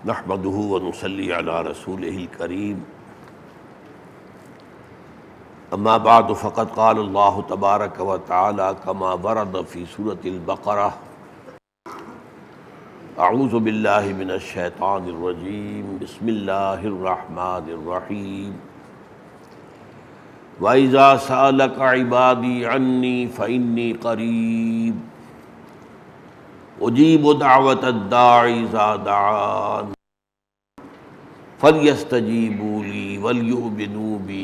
نحمده ونصلي على رسوله الكريم اما بعد فقد قال الله تبارك وتعالى كما ورد في سورة البقرة اعوذ بالله من الشيطان الرجيم بسم الله الرحمن الرحيم وإذا سألك عبادي عني فإني قريب اجیب دعوت الداعی اذا دعان فلیستجیبوا لی ولیؤمنوا بی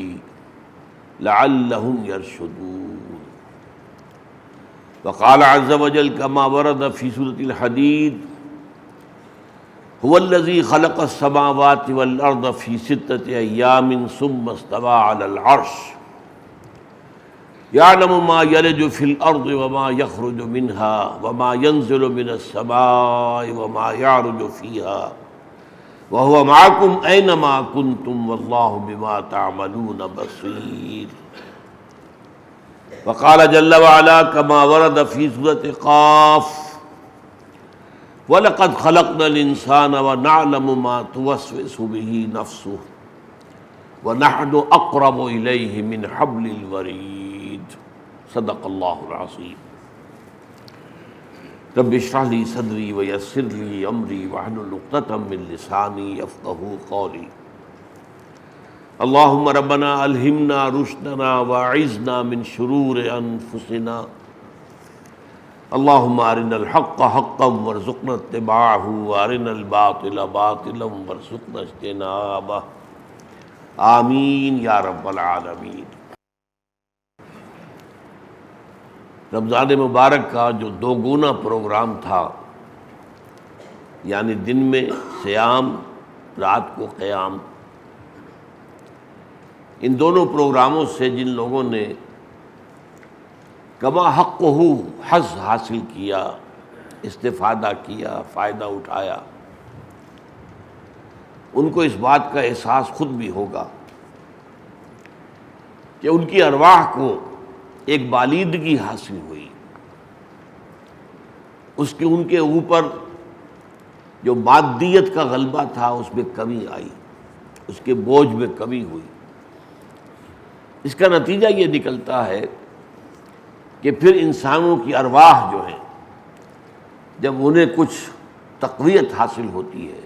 لعلہم یرشدون وقال عز وجل كما ورد في سورة الحديد هو الذي خلق السماوات والأرض في 6 أيام ثم استوى على العرش يعلم ما يلج في الأرض وما يخرج منها وما ينزل من السماء وما يعرج فيها وهو معكم أينما كنتم والله بما تعملون بصير وقال جل وعلا كما ورد في سورة قاف وَلَقَدْ خَلَقْنَا الْإِنسَانَ وَنَعْلَمُ مَا تُوَسْوِسُ بِهِ نَفْسُهُ وَنَحْنُ أَقْرَبُ إِلَيْهِ مِنْ حَبْلِ الْوَرِيدِ صدق اللہ العظیم رب اشرح لي صدری ویسر لي امری واحلل عقدۃ من لسانی یفقہوا قولی اللہم ربنا الہمنا رشدنا واعذنا من شرور انفسنا اللہم ارنا الحق حقا وارزقنا اتباعہ وارنا الباطل باطلا وارزقنا اجتنابہ آمین یا رب العالمین۔ رمضان مبارک کا جو دو گنا پروگرام تھا، یعنی دن میں صیام، رات کو قیام، ان دونوں پروگراموں سے جن لوگوں نے کما حقہ حظ حاصل کیا، استفادہ کیا، فائدہ اٹھایا، ان کو اس بات کا احساس خود بھی ہوگا کہ ان کی ارواح کو ایک بالیدگی حاصل ہوئی، اس کے ان کے اوپر جو مادیت کا غلبہ تھا اس میں کمی آئی، اس کے بوجھ میں کمی ہوئی۔ اس کا نتیجہ یہ نکلتا ہے کہ پھر انسانوں کی ارواح جو ہیں، جب انہیں کچھ تقویت حاصل ہوتی ہے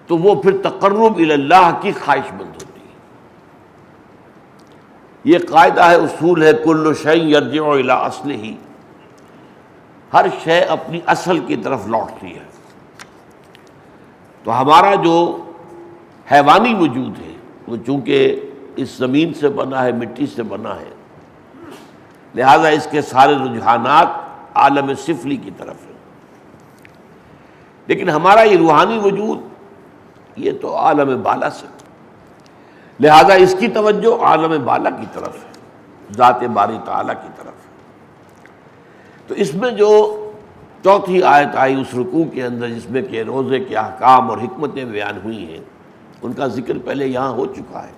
تو وہ پھر تقرب الی اللہ کی خواہش مند ہوتی ہے۔ یہ قاعدہ ہے، اصول ہے، کل شیء یرجع الی اصلہ، ہر شے اپنی اصل کی طرف لوٹتی ہے۔ تو ہمارا جو حیوانی وجود ہے وہ چونکہ اس زمین سے بنا ہے، مٹی سے بنا ہے، لہذا اس کے سارے رجحانات عالم سفلی کی طرف ہیں، لیکن ہمارا یہ روحانی وجود یہ تو عالم بالا سے، لہذا اس کی توجہ عالم بالا کی طرف ہے، ذات باری تعالیٰ کی طرف ہے۔ تو اس میں جو چوتھی آیت آئی اس رکوع کے اندر، جس میں کہ روزے کے احکام اور حکمتیں بیان ہوئی ہیں، ان کا ذکر پہلے یہاں ہو چکا ہے،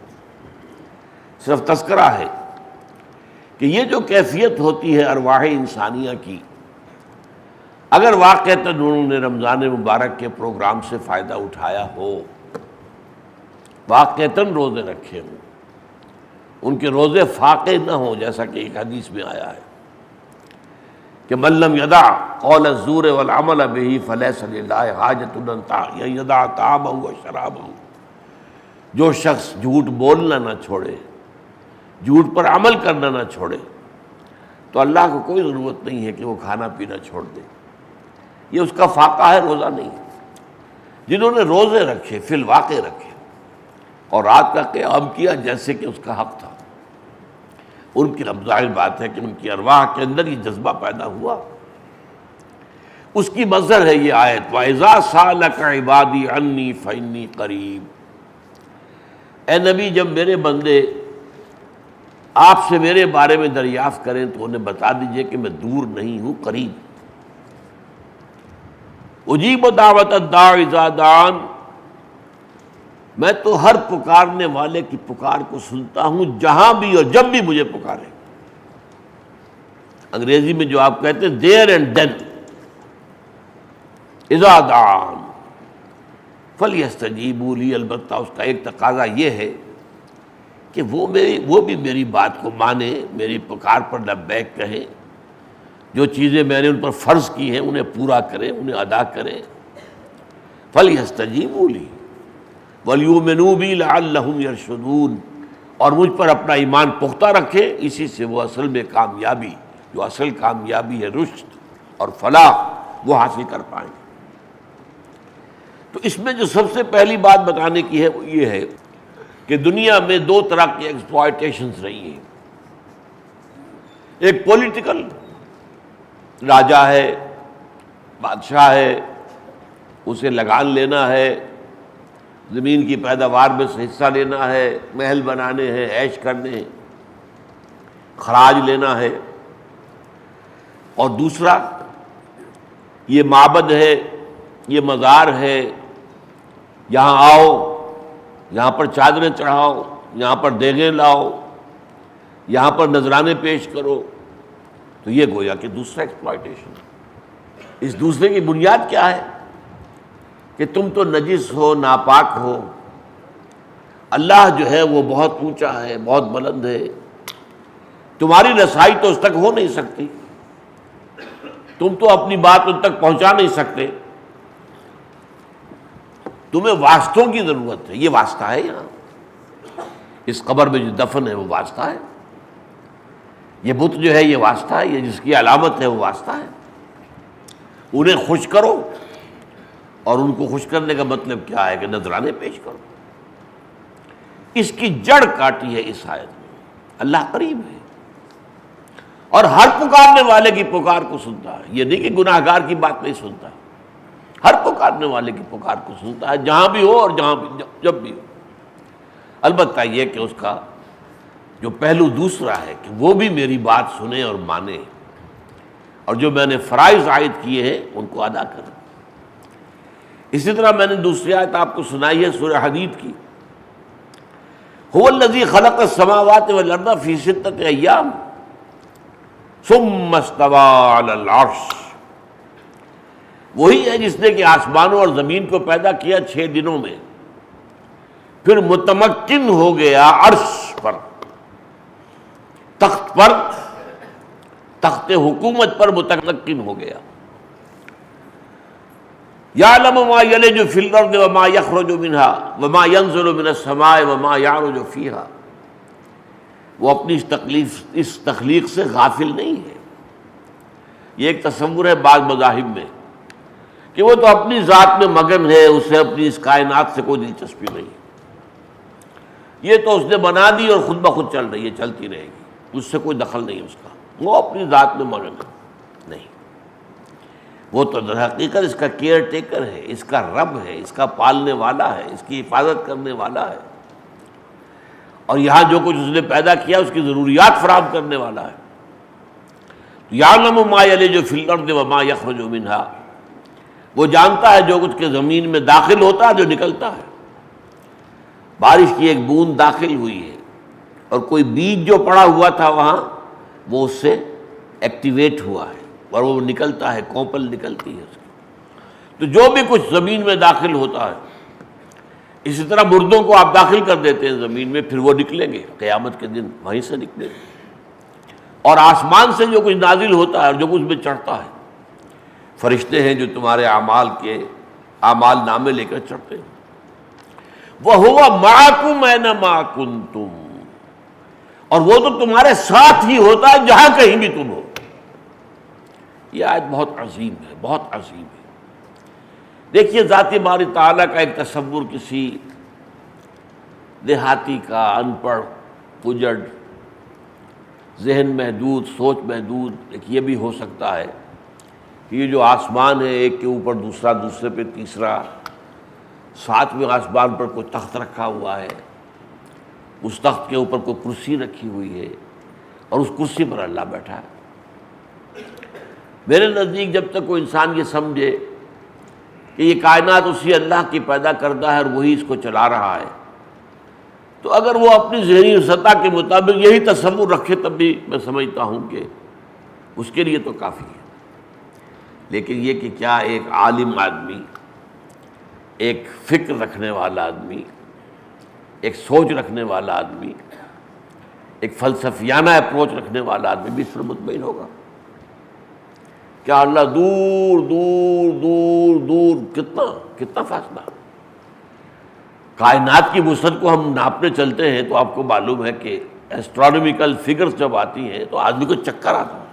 صرف تذکرہ ہے کہ یہ جو کیفیت ہوتی ہے ارواح انسانیہ کی، اگر واقعتاً انہوں نے رمضان مبارک کے پروگرام سے فائدہ اٹھایا ہو، واقعتاً روزے رکھے ہوں، ان کے روزے فاقے نہ ہوں، جیسا کہ ایک حدیث میں آیا ہے کہ من لم یدع قول الزور والعمل به فلیس للہ حاجۃ ان یدع طعامہ وشرابہ، جو شخص جھوٹ بولنا نہ چھوڑے، جھوٹ پر عمل کرنا نہ چھوڑے، تو اللہ کو کوئی ضرورت نہیں ہے کہ وہ کھانا پینا چھوڑ دے۔ یہ اس کا فاقہ ہے، روزہ نہیں ہے۔ جنہوں نے روزے رکھے، فی الواقع رکھے، اور رات کا قیام کیا جیسے کہ اس کا حق تھا، ان کی ظاہر بات ہے کہ ان کی ارواح کے اندر یہ جذبہ پیدا ہوا۔ اس کی مظہر ہے یہ آیت وَإِذَا سَأَلَكَ عِبَادِي عَنِّي فَإِنِّي قَرِيبٌ۔ اے نبی، جب میرے بندے آپ سے میرے بارے میں دریافت کریں تو انہیں بتا دیجئے کہ میں دور نہیں ہوں، قریب۔ اجیب دعوت الداعی اذا دعان، میں تو ہر پکارنے والے کی پکار کو سنتا ہوں، جہاں بھی اور جب بھی مجھے پکارے۔ انگریزی میں جو آپ کہتے ہیں دیر اینڈ دین، اذا دعان، فَلْيَسْتَجِيبُوا لِي، البتہ اس کا ایک تقاضا یہ ہے کہ وہ بھی میری بات کو مانے، میری پکار پر لبیک کہیں، جو چیزیں میں نے ان پر فرض کی ہیں انہیں پورا کریں، انہیں ادا کریں۔ فَلْيَسْتَجِيبُوا لِي وَلْيُؤْمِنُوا بِي لَعَلَّهُمْ يَرْشُدُونَ، اور مجھ پر اپنا ایمان پختہ رکھے، اسی سے وہ اصل میں کامیابی، جو اصل کامیابی ہے رشد اور فلاح، وہ حاصل کر پائیں۔ تو اس میں جو سب سے پہلی بات بتانے کی ہے وہ یہ ہے کہ دنیا میں دو طرح کی ایکسپلائٹیشنز رہی ہیں۔ ایک پولیٹیکل، راجا ہے، بادشاہ ہے، اسے لگان لینا ہے، زمین کی پیداوار میں سے حصہ لینا ہے، محل بنانے ہیں، عیش کرنے ہیں، خراج لینا ہے۔ اور دوسرا یہ معبد ہے، یہ مزار ہے، یہاں آؤ، یہاں پر چادریں چڑھاؤ، یہاں پر دیگیں لاؤ، یہاں پر نذرانے پیش کرو۔ تو یہ گویا کہ دوسرا ایکسپلائٹیشن۔ اس دوسرے کی بنیاد کیا ہے کہ تم تو نجس ہو، ناپاک ہو، اللہ جو ہے وہ بہت اونچا ہے، بہت بلند ہے، تمہاری رسائی تو اس تک ہو نہیں سکتی، تم تو اپنی بات ان تک پہنچا نہیں سکتے، تمہیں واسطوں کی ضرورت ہے۔ یہ واسطہ ہے، یہاں اس قبر میں جو دفن ہے وہ واسطہ ہے، یہ بت جو ہے یہ واسطہ ہے، یہ جس کی علامت ہے وہ واسطہ ہے۔ انہیں خوش کرو، اور ان کو خوش کرنے کا مطلب کیا ہے کہ نذرانے پیش کرو۔ اس کی جڑ کاٹی ہے اس آیت میں۔ اللہ قریب ہے اور ہر پکارنے والے کی پکار کو سنتا ہے، یہ نہیں کہ گناہ گار کی بات نہیں سنتا، ہر پکارنے والے کی پکار کو سنتا ہے، جہاں بھی ہو اور جہاں بھی جب بھی ہو۔ البتہ یہ کہ اس کا جو پہلو دوسرا ہے کہ وہ بھی میری بات سنے اور مانے، اور جو میں نے فرائض عائد کیے ہیں ان کو ادا کریں۔ اسی طرح میں نے دوسری آیت آپ کو سنائی ہے سورہ حدید کی، هو الذی خلق السماوات والارض فی ستۃ ایام ثم استوى علی العرش، وہی ہے جس نے کہ آسمانوں اور زمین کو پیدا کیا 6 دنوں میں، پھر متمکن ہو گیا عرش پر، تخت پر، تخت حکومت پر متمکن ہو گیا۔ یعلم ما یلج فی الارض وما یخرج منها وما ینزل من السماء وما یعرج فیہا، وہ اپنی اس تخلیق سے غافل نہیں ہے۔ یہ ایک تصور ہے بعض مذاہب میں کہ وہ تو اپنی ذات میں مگن ہے، اسے اپنی اس کائنات سے کوئی دلچسپی نہیں، یہ تو اس نے بنا دی اور خود بخود چل رہی ہے، چلتی رہے گی، اس سے کوئی دخل نہیں اس کا، وہ اپنی ذات میں مگن ہے۔ نہیں، وہ تو در حقیقت اس کا کیئر ٹیکر ہے، اس کا رب ہے، اس کا پالنے والا ہے، اس کی حفاظت کرنے والا ہے، اور یہاں جو کچھ اس نے پیدا کیا اس کی ضروریات فراہم کرنے والا ہے۔ یعلم ما یلج فی الارض وما یخرج منها، وہ جانتا ہے جو کچھ کہ زمین میں داخل ہوتا ہے، جو نکلتا ہے۔ بارش کی ایک بوند داخل ہوئی ہے اور کوئی بیج جو پڑا ہوا تھا وہاں، وہ اس سے ایکٹیویٹ ہوا ہے اور وہ نکلتا ہے، کوپل نکلتی ہے اس کی۔ تو جو بھی کچھ زمین میں داخل ہوتا ہے، اسی طرح مردوں کو آپ داخل کر دیتے ہیں زمین میں، پھر وہ نکلیں گے قیامت کے دن، وہیں سے نکلیں گے۔ اور آسمان سے جو کچھ نازل ہوتا ہے اور جو کچھ میں چڑھتا ہے، فرشتے ہیں جو تمہارے اعمال نامے لے کر چڑھتے ہیں۔ وَهُوَ مَعَكُمْ أَيْنَمَا كُنتُمْ، اور وہ تو تمہارے ساتھ ہی ہوتا ہے جہاں کہیں بھی تم ہو۔ یہ آیت بہت عظیم ہے، بہت عظیم ہے۔ دیکھیے ذات باری تعالیٰ کا ایک تصور کسی دیہاتی کا، ان پڑھ، اجڑ، ذہن محدود، سوچ محدود، ایک یہ بھی ہو سکتا ہے کہ یہ جو آسمان ہے، ایک کے اوپر دوسرا، دوسرے پہ تیسرا، ساتھ میں آسمان پر کوئی تخت رکھا ہوا ہے، اس تخت کے اوپر کوئی کرسی رکھی ہوئی ہے، اور اس کرسی پر اللہ بیٹھا ہے۔ میرے نزدیک جب تک کوئی انسان یہ سمجھے کہ یہ کائنات اسی اللہ کی پیدا کردہ ہے اور وہی اس کو چلا رہا ہے، تو اگر وہ اپنی ذہنی سطح کے مطابق یہی تصور رکھے تب بھی میں سمجھتا ہوں کہ اس کے لیے تو کافی ہے۔ لیکن یہ کہ کیا ایک عالم آدمی ایک فکر رکھنے والا آدمی، ایک سوچ رکھنے والا آدمی، ایک فلسفیانہ اپروچ رکھنے والا آدمی بھی اس پر مطمئن ہوگا. کیا اللہ دور دور دور دور کتنا فاصلہ. کائنات کی وسعت کو ہم ناپنے چلتے ہیں تو آپ کو معلوم ہے کہ ایسٹرونومیکل فگرز جب آتی ہیں تو آدمی کو چکر آتا ہے.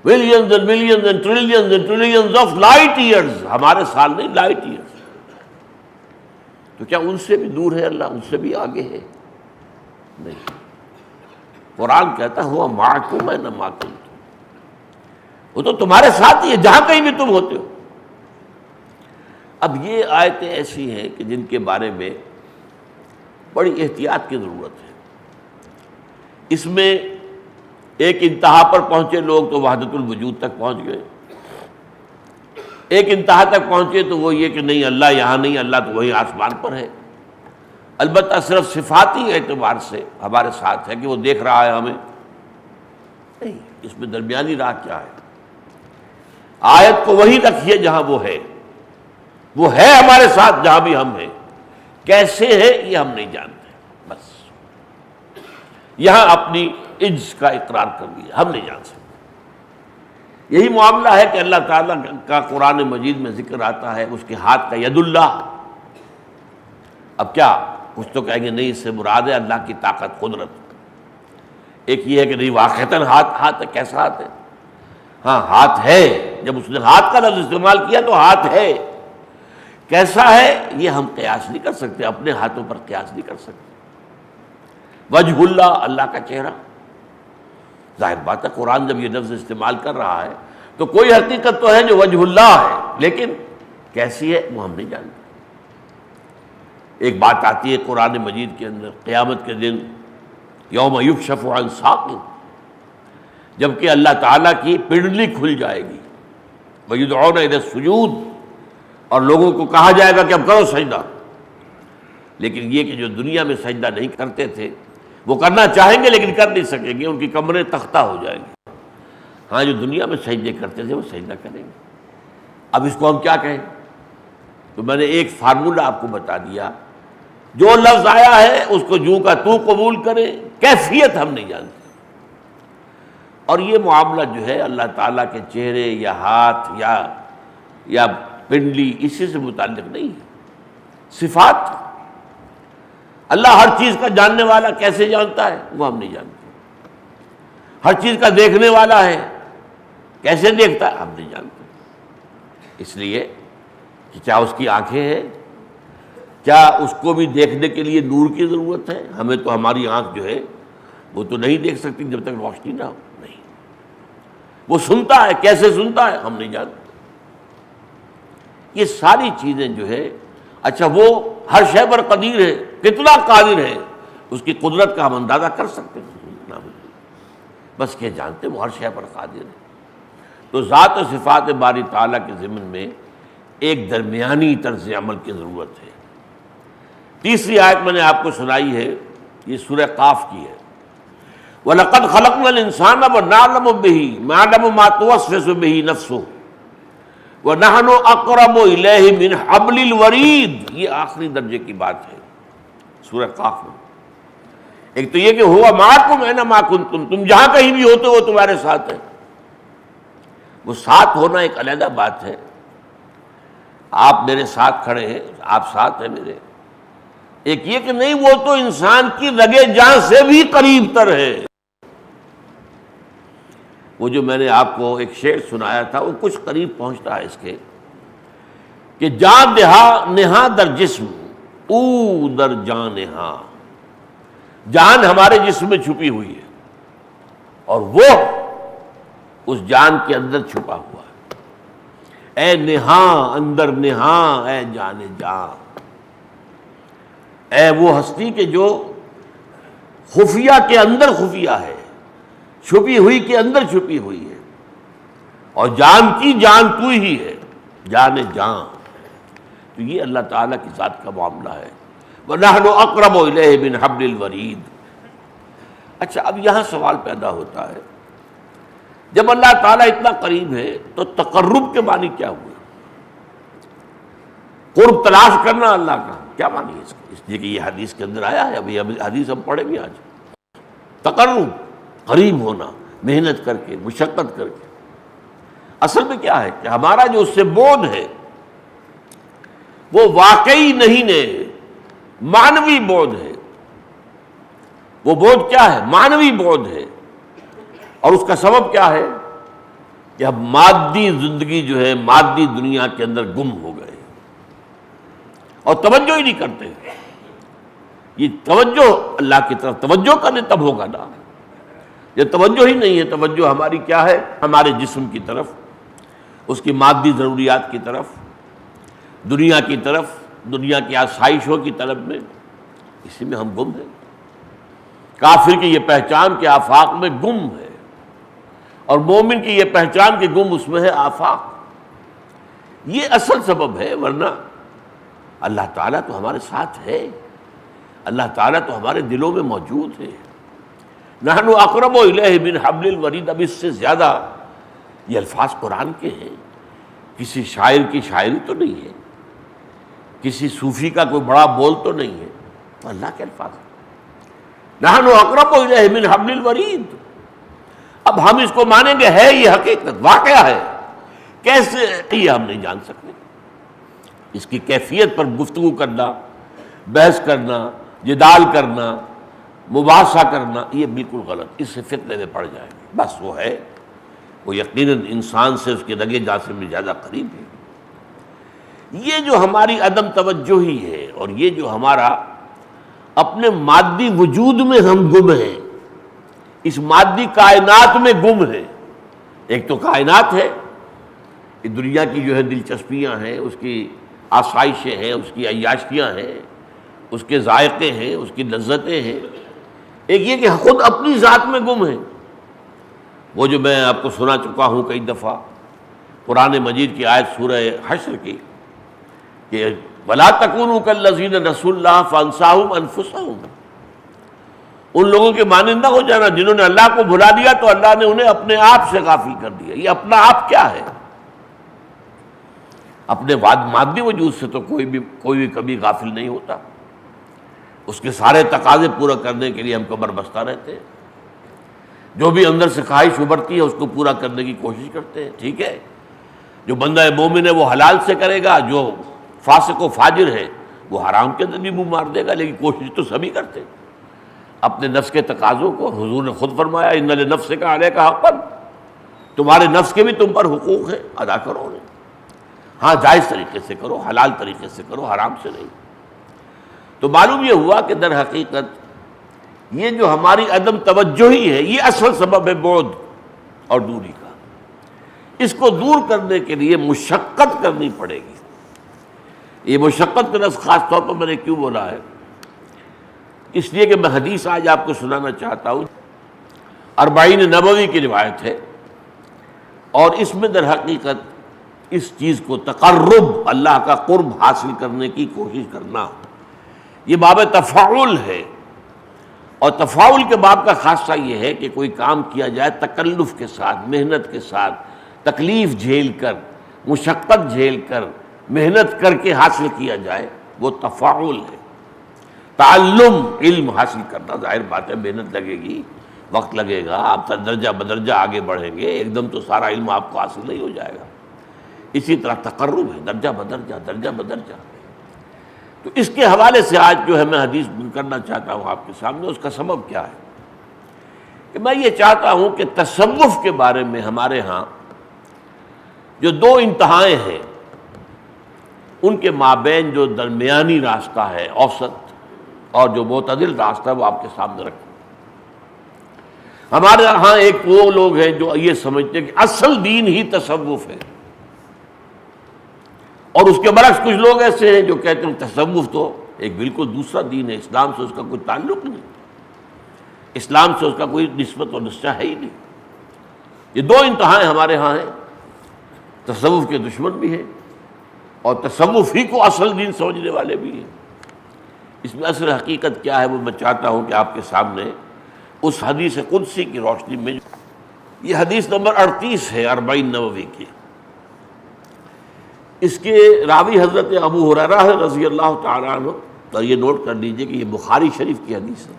Millions and millions and trillions of light years, ہمارے سال نہیں، لائٹ ایئرز. تو کیا ان سے بھی دور ہے اللہ، ان سے بھی آگے ہے؟ نہیں. قرآن کہتا ہوا معکم اینما کنتم، وہ تو تمہارے ساتھ ہی ہے جہاں کہیں بھی تم ہوتے ہو. اب یہ آیتیں ایسی ہیں کہ جن کے بارے میں بڑی احتیاط کی ضرورت ہے. اس میں ایک انتہا پر پہنچے لوگ تو وحدت الوجود تک پہنچ گئے، ایک انتہا تک پہنچے تو وہ یہ کہ نہیں اللہ یہاں نہیں، اللہ تو وہی آسمان پر ہے. البتہ صرف صفاتی اعتبار سے ہمارے ساتھ ہے کہ وہ دیکھ رہا ہے ہمیں، نہیں. اس میں درمیانی راہ کیا ہے؟ آیت کو وہی رکھیے جہاں وہ ہے ہمارے ساتھ جہاں بھی ہم ہیں. کیسے ہے یہ ہم نہیں جانتے، بس یہاں اپنی عجز کا اقرار کر لیا، ہم نہیں جان سکتے. یہی معاملہ ہے کہ اللہ تعالیٰ کا قرآن مجید میں ذکر آتا ہے اس کے ہاتھ کا ید اللہ. اب کیا کچھ تو کہیں گے نہیں اس سے مراد ہے اللہ کی طاقت قدرت. ایک یہ ہے کہ نہیں واقعتاً ہاتھ ہے. کیسا ہاتھ ہے؟ ہاں ہاتھ ہے، جب اس نے ہاتھ کا لفظ استعمال کیا تو ہاتھ ہے. کیسا ہے یہ ہم قیاس نہیں کر سکتے، اپنے ہاتھوں پر قیاس نہیں کر سکتے. وجہ اللہ، اللہ کا چہرہ. ظاہر بات ہے قرآن جب یہ لفظ استعمال کر رہا ہے تو کوئی حقیقت تو ہے جو وجہ اللہ ہے، لیکن کیسی ہے وہ ہم نہیں جانتے. ایک بات آتی ہے قرآن مجید کے اندر قیامت کے دن، یوم یکشف عن ساق، جبکہ اللہ تعالیٰ کی پنڈلی کھل جائے گی. وَيُدْعَوْنَ إِلَى السُّجُودِ، اور لوگوں کو کہا جائے گا کہ اب کرو سجدہ. لیکن یہ کہ جو دنیا میں سجدہ نہیں کرتے تھے وہ کرنا چاہیں گے لیکن کر نہیں سکیں گے، ان کی کمریں تختہ ہو جائیں گے. ہاں جو دنیا میں سجدے کرتے تھے وہ سجدہ کریں گے. اب اس کو ہم کیا کہیں؟ تو میں نے ایک فارمولہ آپ کو بتا دیا، جو لفظ آیا ہے اس کو جو کا تو قبول کرے، کیفیت ہم نہیں جانتے. اور یہ معاملہ جو ہے اللہ تعالیٰ کے چہرے یا ہاتھ یا پنڈلی اسی سے متعلق نہیں ہے. صفات اللہ ہر چیز کا جاننے والا کیسے جانتا ہے وہ ہم نہیں جانتے. ہر چیز کا دیکھنے والا ہے، کیسے دیکھتا ہے ہم نہیں جانتے. اس لیے کہ کیا اس کی آنکھیں ہیں؟ کیا اس کو بھی دیکھنے کے لیے نور کی ضرورت ہے؟ ہمیں تو ہماری آنکھ جو ہے وہ تو نہیں دیکھ سکتی جب تک روشنی نہ ہو. نہیں. وہ سنتا ہے، کیسے سنتا ہے ہم نہیں جانتے. یہ ساری چیزیں جو ہے، اچھا وہ ہر شے پر قدیر ہے، کتنا قادر ہے اس کی قدرت کا ہم اندازہ کر سکتے ہیں؟ بس یہ جانتے وہ ہر شے پر قادر ہے. تو ذات و صفات باری تعالیٰ کے ضمن میں ایک درمیانی طرز عمل کی ضرورت ہے. تیسری آیت میں نے آپ کو سنائی ہے، یہ سورہ قاف کی ہے. وَلَقَدْ خَلَقْنَا الْإِنسَانَ وَنَعْلَمُ بِهِ مَا يَعْلَمُ مَا تُوَسْوِسُ بِهِ نَفْسُهُ وَنَحْنُ أَقْرَبُ إِلَيْهِ مِنْ حَبْلِ الْوَرِيدِ. یہ آخری درجے کی بات ہے سورہ قاف میں. ایک تو یہ کہ ہوا معکم اینما کنتم، تم جہاں کہیں بھی ہوتے ہو تمہارے ساتھ ہے. وہ ساتھ ہونا ایک علیحدہ بات ہے. آپ میرے ساتھ کھڑے ہیں، آپ ساتھ ہیں میرے. ایک یہ کہ نہیں وہ تو انسان کی رگے جان سے بھی قریب تر ہے. وہ جو میں نے آپ کو ایک شعر سنایا تھا وہ کچھ قریب پہنچتا ہے اس کے کہ جان نہا در جسم او در جان نہا. جان ہمارے جسم میں چھپی ہوئی ہے اور وہ اس جان کے اندر چھپا ہوا ہے. اے نہاں اندر نہاں، اے جان جان، اے وہ ہستی کہ جو خفیہ کے اندر خفیہ ہے، چھپی ہوئی کے اندر چھپی ہوئی ہے، اور جان کی جان تو ہی ہے، جان جان. تو یہ اللہ تعالیٰ کی ذات کا معاملہ ہے. وَنَحْنُ أَقْرَبُ إِلَيْهِ مِنْ حَبْلِ الْوَرِيدِ. اچھا اب یہاں سوال پیدا ہوتا ہے، جب اللہ تعالیٰ اتنا قریب ہے تو تقرب کے معنی کیا ہوئے؟ قرب تلاش کرنا اللہ کا کیا معنی ہے اس لیے کہ یہ حدیث کے اندر آیا ہے، ابھی حدیث ہم پڑھیں گے آج۔ تقرب، قریب ہونا، محنت کر کے، مشقت کر کے۔ اصل میں کیا ہے کہ ہمارا جو اس سے بعد ہے وہ واقعی نہیں ہے، معنوی بعد ہے۔ وہ بعد کیا ہے؟ معنوی بعد ہے، اور اس کا سبب کیا ہے کہ اب مادی زندگی جو ہے مادی دنیا کے اندر گم ہو گئے اور توجہ ہی نہیں کرتے۔ یہ توجہ اللہ کی طرف توجہ کرنے تب ہوگا نا، یہ توجہ ہی نہیں ہے۔ توجہ ہماری کیا ہے؟ ہمارے جسم کی طرف، اس کی مادی ضروریات کی طرف، دنیا کی طرف، دنیا کی آسائشوں کی طلب میں، اسی میں ہم گم ہیں۔ کافر کی یہ پہچان کہ آفاق میں گم ہے، اور مومن کی یہ پہچان کہ گم اس میں ہے آفاق۔ یہ اصل سبب ہے، ورنہ اللہ تعالیٰ تو ہمارے ساتھ ہے، اللہ تعالیٰ تو ہمارے دلوں میں موجود ہے۔ نحن اقرب الیہ من حبل الورید، اب اس سے زیادہ یہ الفاظ قرآن کے ہیں، کسی شاعر کی شاعری تو نہیں ہے، کسی صوفی کا کوئی بڑا بول تو نہیں ہے، تو اللہ کے الفاظ ہیں۔ نحن اقرب الیہ من حبل الورید۔ اب ہم اس کو مانیں گے، ہے یہ حقیقت، واقعہ ہے، کیسے یہ ہم نہیں جان سکتے۔ اس کی کیفیت پر گفتگو کرنا، بحث کرنا، جدال کرنا، مباحثہ کرنا، یہ بالکل غلط، اس سے فتنے میں پڑ جائیں گے۔ بس وہ ہے، وہ یقیناً انسان سے اس کے رگے جاسم میں زیادہ قریب ہے۔ یہ جو ہماری عدم توجہی ہے، اور یہ جو ہمارا اپنے مادی وجود میں ہم گم ہیں، اس مادی کائنات میں گم ہیں۔ ایک تو کائنات ہے، یہ دنیا کی جو ہے دلچسپیاں ہیں، اس کی آسائشیں ہیں، اس کی عیاشیاں ہیں، اس کے ذائقے ہیں، اس کی لذتیں ہیں۔ ایک یہ کہ خود اپنی ذات میں گم ہیں۔ وہ جو میں آپ کو سنا چکا ہوں کئی دفعہ، قرآن مجید کی آیت سورہ حشر کی، کہ وَلَا تَكُونُوا كَالَّذِينَ نَسُوا اللَّهَ فَأَنسَاهُمْ أَنفُسَهُمْ۔ ان لوگوں کے مانند نہ ہو جانا جنہوں نے اللہ کو بھلا دیا تو اللہ نے انہیں اپنے آپ سے غافل کر دیا۔ یہ اپنا آپ کیا ہے؟ اپنے مادی وجود سے تو کوئی بھی کبھی غافل نہیں ہوتا، اس کے سارے تقاضے پورا کرنے کے لیے ہم کمر بستہ رہتے ہیں، جو بھی اندر سے خواہش ابھرتی ہے اس کو پورا کرنے کی کوشش کرتے ہیں۔ ٹھیک ہے، جو بندہ مومن ہے وہ حلال سے کرے گا، جو فاسق و فاجر ہے وہ حرام کے اندر بھی منہ مار دے گا، لیکن کوشش تو سبھی کرتے ہیں اپنے نفس کے تقاضوں کو۔ حضور نے خود فرمایا ان لنفسک علیک حقا، تمہارے نفس کے بھی تم پر حقوق ہے، ادا کرو انہیں۔ ہاں جائز طریقے سے کرو، حلال طریقے سے کرو، حرام سے نہیں۔ تو معلوم یہ ہوا کہ در حقیقت یہ جو ہماری عدم توجہی ہے یہ اصل سبب ہے بعد اور دوری کا۔ اس کو دور کرنے کے لیے مشقت کرنی پڑے گی۔ یہ مشقت کا لفظ خاص طور پر میں نے کیوں بولا ہے؟ اس لیے کہ میں حدیث آج آپ کو سنانا چاہتا ہوں، 40 نبوی کی روایت ہے، اور اس میں در حقیقت اس چیز کو تقرب، اللہ کا قرب حاصل کرنے کی کوشش کرنا، یہ باب تفاعل ہے۔ اور تفاعل کے باب کا خاصہ یہ ہے کہ کوئی کام کیا جائے تکلف کے ساتھ، محنت کے ساتھ، تکلیف جھیل کر، مشقت جھیل کر، محنت کر کے حاصل کیا جائے، وہ تفاعل ہے۔ تعلم، علم حاصل کرنا، ظاہر بات ہے محنت لگے گی، وقت لگے گا، آپ درجہ بدرجہ آگے بڑھیں گے، ایک دم تو سارا علم آپ کو حاصل نہیں ہو جائے گا۔ اسی طرح تقرب ہے، درجہ بدرجہ، درجہ بدرجہ۔ تو اس کے حوالے سے آج جو ہے میں حدیث کرنا چاہتا ہوں آپ کے سامنے، اس کا سبب کیا ہے کہ میں یہ چاہتا ہوں کہ تصوف کے بارے میں ہمارے ہاں جو دو انتہائیں ہیں ان کے مابین جو درمیانی راستہ ہے، اوسط اور جو معتدل راستہ ہے، وہ آپ کے سامنے رکھوں۔ ہمارے ہاں ایک وہ لوگ ہیں جو یہ سمجھتے ہیں کہ اصل دین ہی تصوف ہے، اور اس کے برعکس کچھ لوگ ایسے ہیں جو کہتے ہیں تصوف تو ایک بالکل دوسرا دین ہے، اسلام سے اس کا کوئی تعلق نہیں، اسلام سے اس کا کوئی نسبت اور رشتہ ہے ہی نہیں۔ یہ دو انتہائیں ہمارے ہاں ہیں، تصوف کے دشمن بھی ہیں اور تصوف ہی کو اصل دین سمجھنے والے بھی ہیں۔ اس میں اصل حقیقت کیا ہے وہ میں چاہتا ہوں کہ آپ کے سامنے اس حدیث قدسی کی روشنی میں، یہ حدیث نمبر 38 ہے 40 نووی کی۔ اس کے راوی حضرت ابو ہریرہ رضی اللہ تعالیٰ عنہ، تو یہ نوٹ کر لیجئے کہ یہ بخاری شریف کی حدیث ہے۔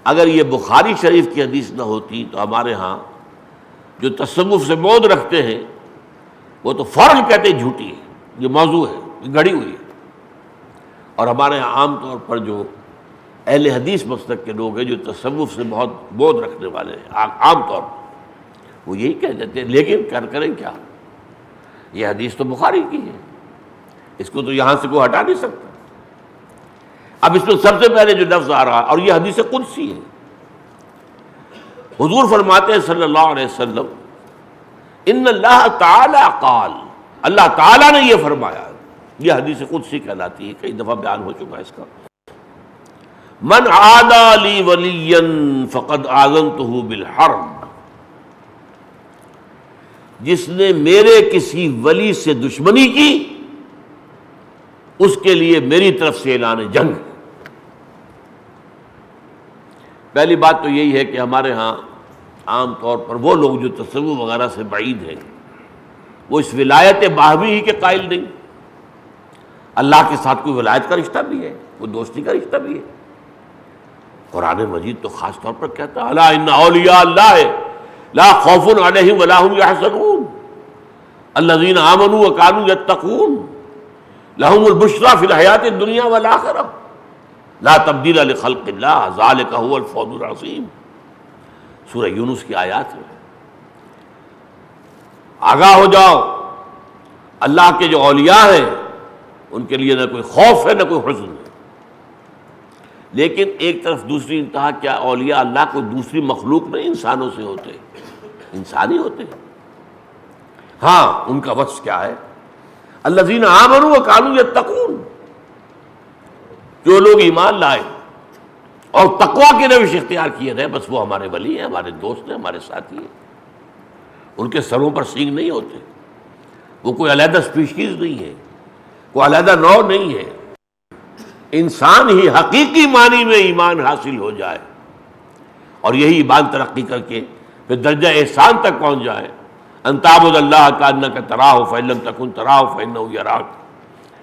اگر یہ بخاری شریف کی حدیث نہ ہوتی تو ہمارے ہاں جو تصوف سے بعد رکھتے ہیں وہ تو فوراً کہتے ہیں جھوٹی ہے، یہ موضوع ہے، یہ گڑھی ہوئی ہے۔ اور ہمارے ہاں عام طور پر جو اہل حدیث مسلک کے لوگ ہیں جو تصوف سے بہت بعد رکھنے والے ہیں، عام طور پر وہ یہی کہہ دیتے ہیں، لیکن کریں کیا، یہ حدیث تو بخاری کی ہے، اس کو تو یہاں سے کوئی ہٹا نہیں سکتا۔ اب اس میں سب سے پہلے جو لفظ آ رہا، اور یہ حدیث قدسی ہے، حضور فرماتے ہیں صلی اللہ علیہ وسلم، ان اللہ تعالی قال، اللہ تعالیٰ نے یہ فرمایا۔ یہ حدیث قدسی کہلاتی ہے، کئی دفعہ بیان ہو چکا ہے اس کا۔ من عادى لي وليا فقد آذنته بالحرب، جس نے میرے کسی ولی سے دشمنی کی اس کے لیے میری طرف سے اعلان جنگ۔ پہلی بات تو یہی ہے کہ ہمارے ہاں عام طور پر وہ لوگ جو تصوف وغیرہ سے بعید ہیں وہ اس ولایت باہمی ہی کے قائل نہیں۔ اللہ کے ساتھ کوئی ولایت کا رشتہ بھی ہے، کوئی دوستی کا رشتہ بھی ہے۔ قرآن مجید تو خاص طور پر کہتا ہے الا ان اولیاء اللہ لا خوف علیہم ولا هم یحزنون الذین آمنوا وکانوا یتقون لهم البشریٰ فی الحیاۃ الدنیا والآخرہ لا تبدیل لخلق اللہ ذلک هو الفوز العظیم۔ سورہ یونس کی آیات ہے۔ آگاہ ہو جاؤ، اللہ کے جو اولیاء ہیں ان کے لیے نہ کوئی خوف ہے نہ کوئی حزن ہے۔ لیکن ایک طرف دوسری انتہا کیا، اولیاء اللہ کو دوسری مخلوق نہیں انسانوں سے ہوتے، انسانی ہوتے۔ ہاں ان کا وصف کیا ہے، الذین آمنوا وکانوا یتقون، جو لوگ ایمان لائے اور تقویٰ کی روش اختیار کیے رہے، بس وہ ہمارے ولی ہیں، ہمارے دوست ہیں، ہمارے ساتھی ہیں۔ ان کے سروں پر سینگ نہیں ہوتے، وہ کوئی علیحدہ اسپیشیز نہیں ہے، کوئی علیحدہ نوع نہیں ہے۔ انسان ہی حقیقی معنی میں ایمان حاصل ہو جائے اور یہی ایمان ترقی کر کے پھر درجہ احسان تک پہنچ جائے، ان تعبد اللہ کانک تراہ فإن لم تکن تراہ فإنہ یراک۔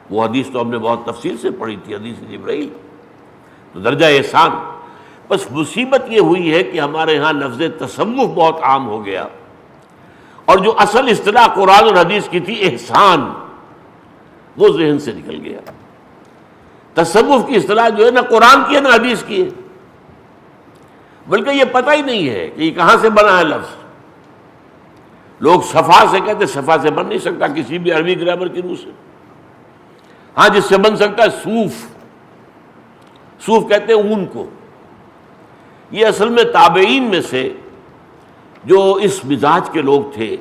وہ حدیث تو ہم نے بہت تفصیل سے پڑھی تھی، حدیث جبرائیل، تو درجہ احسان۔ بس مصیبت یہ ہوئی ہے کہ ہمارے ہاں لفظ تصوف بہت عام ہو گیا، اور جو اصل اصطلاح قرآن اور حدیث کی تھی احسان، وہ ذہن سے نکل گیا۔ تصوف کی اصطلاح جو ہے نہ قرآن کی ہے نہ حدیث کی ہے، بلکہ یہ پتہ ہی نہیں ہے کہ یہ کہاں سے بنا ہے لفظ۔ لوگ صفا سے کہتے، صفا سے بن نہیں سکتا کسی بھی عربی گرامر کی روح سے۔ ہاں جس سے بن سکتا ہے صوف، صوف کہتے ہیں اون کو۔ یہ اصل میں تابعین میں سے جو اس مزاج کے لوگ تھے،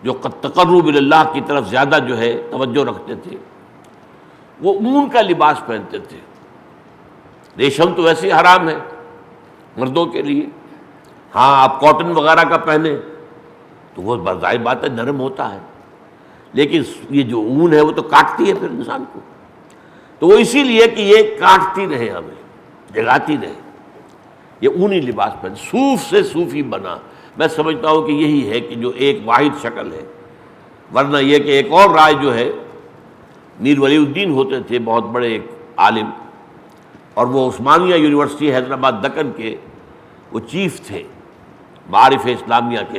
جو تقرب اللہ کی طرف زیادہ جو ہے توجہ رکھتے تھے، وہ اون کا لباس پہنتے تھے۔ ریشم تو ویسے ہی حرام ہے مردوں کے لیے، ہاں آپ کاٹن وغیرہ کا پہنے تو وہ ظاہر بات ہے نرم ہوتا ہے، لیکن یہ جو اون ہے وہ تو کاٹتی ہے پھر انسان کو، تو وہ اسی لیے کہ یہ کاٹتی رہے، ہمیں جگاتی رہے، یہ اونی لباس پہنے۔ صوف سے صوفی بنا، میں سمجھتا ہوں کہ یہی ہے کہ جو ایک واحد شکل ہے، ورنہ یہ کہ ایک اور رائے جو ہے، میر ولی الدین ہوتے تھے بہت بڑے ایک عالم، اور وہ عثمانیہ یونیورسٹی حیدرآباد دکن کے وہ چیف تھے، معارف اسلامیہ کے،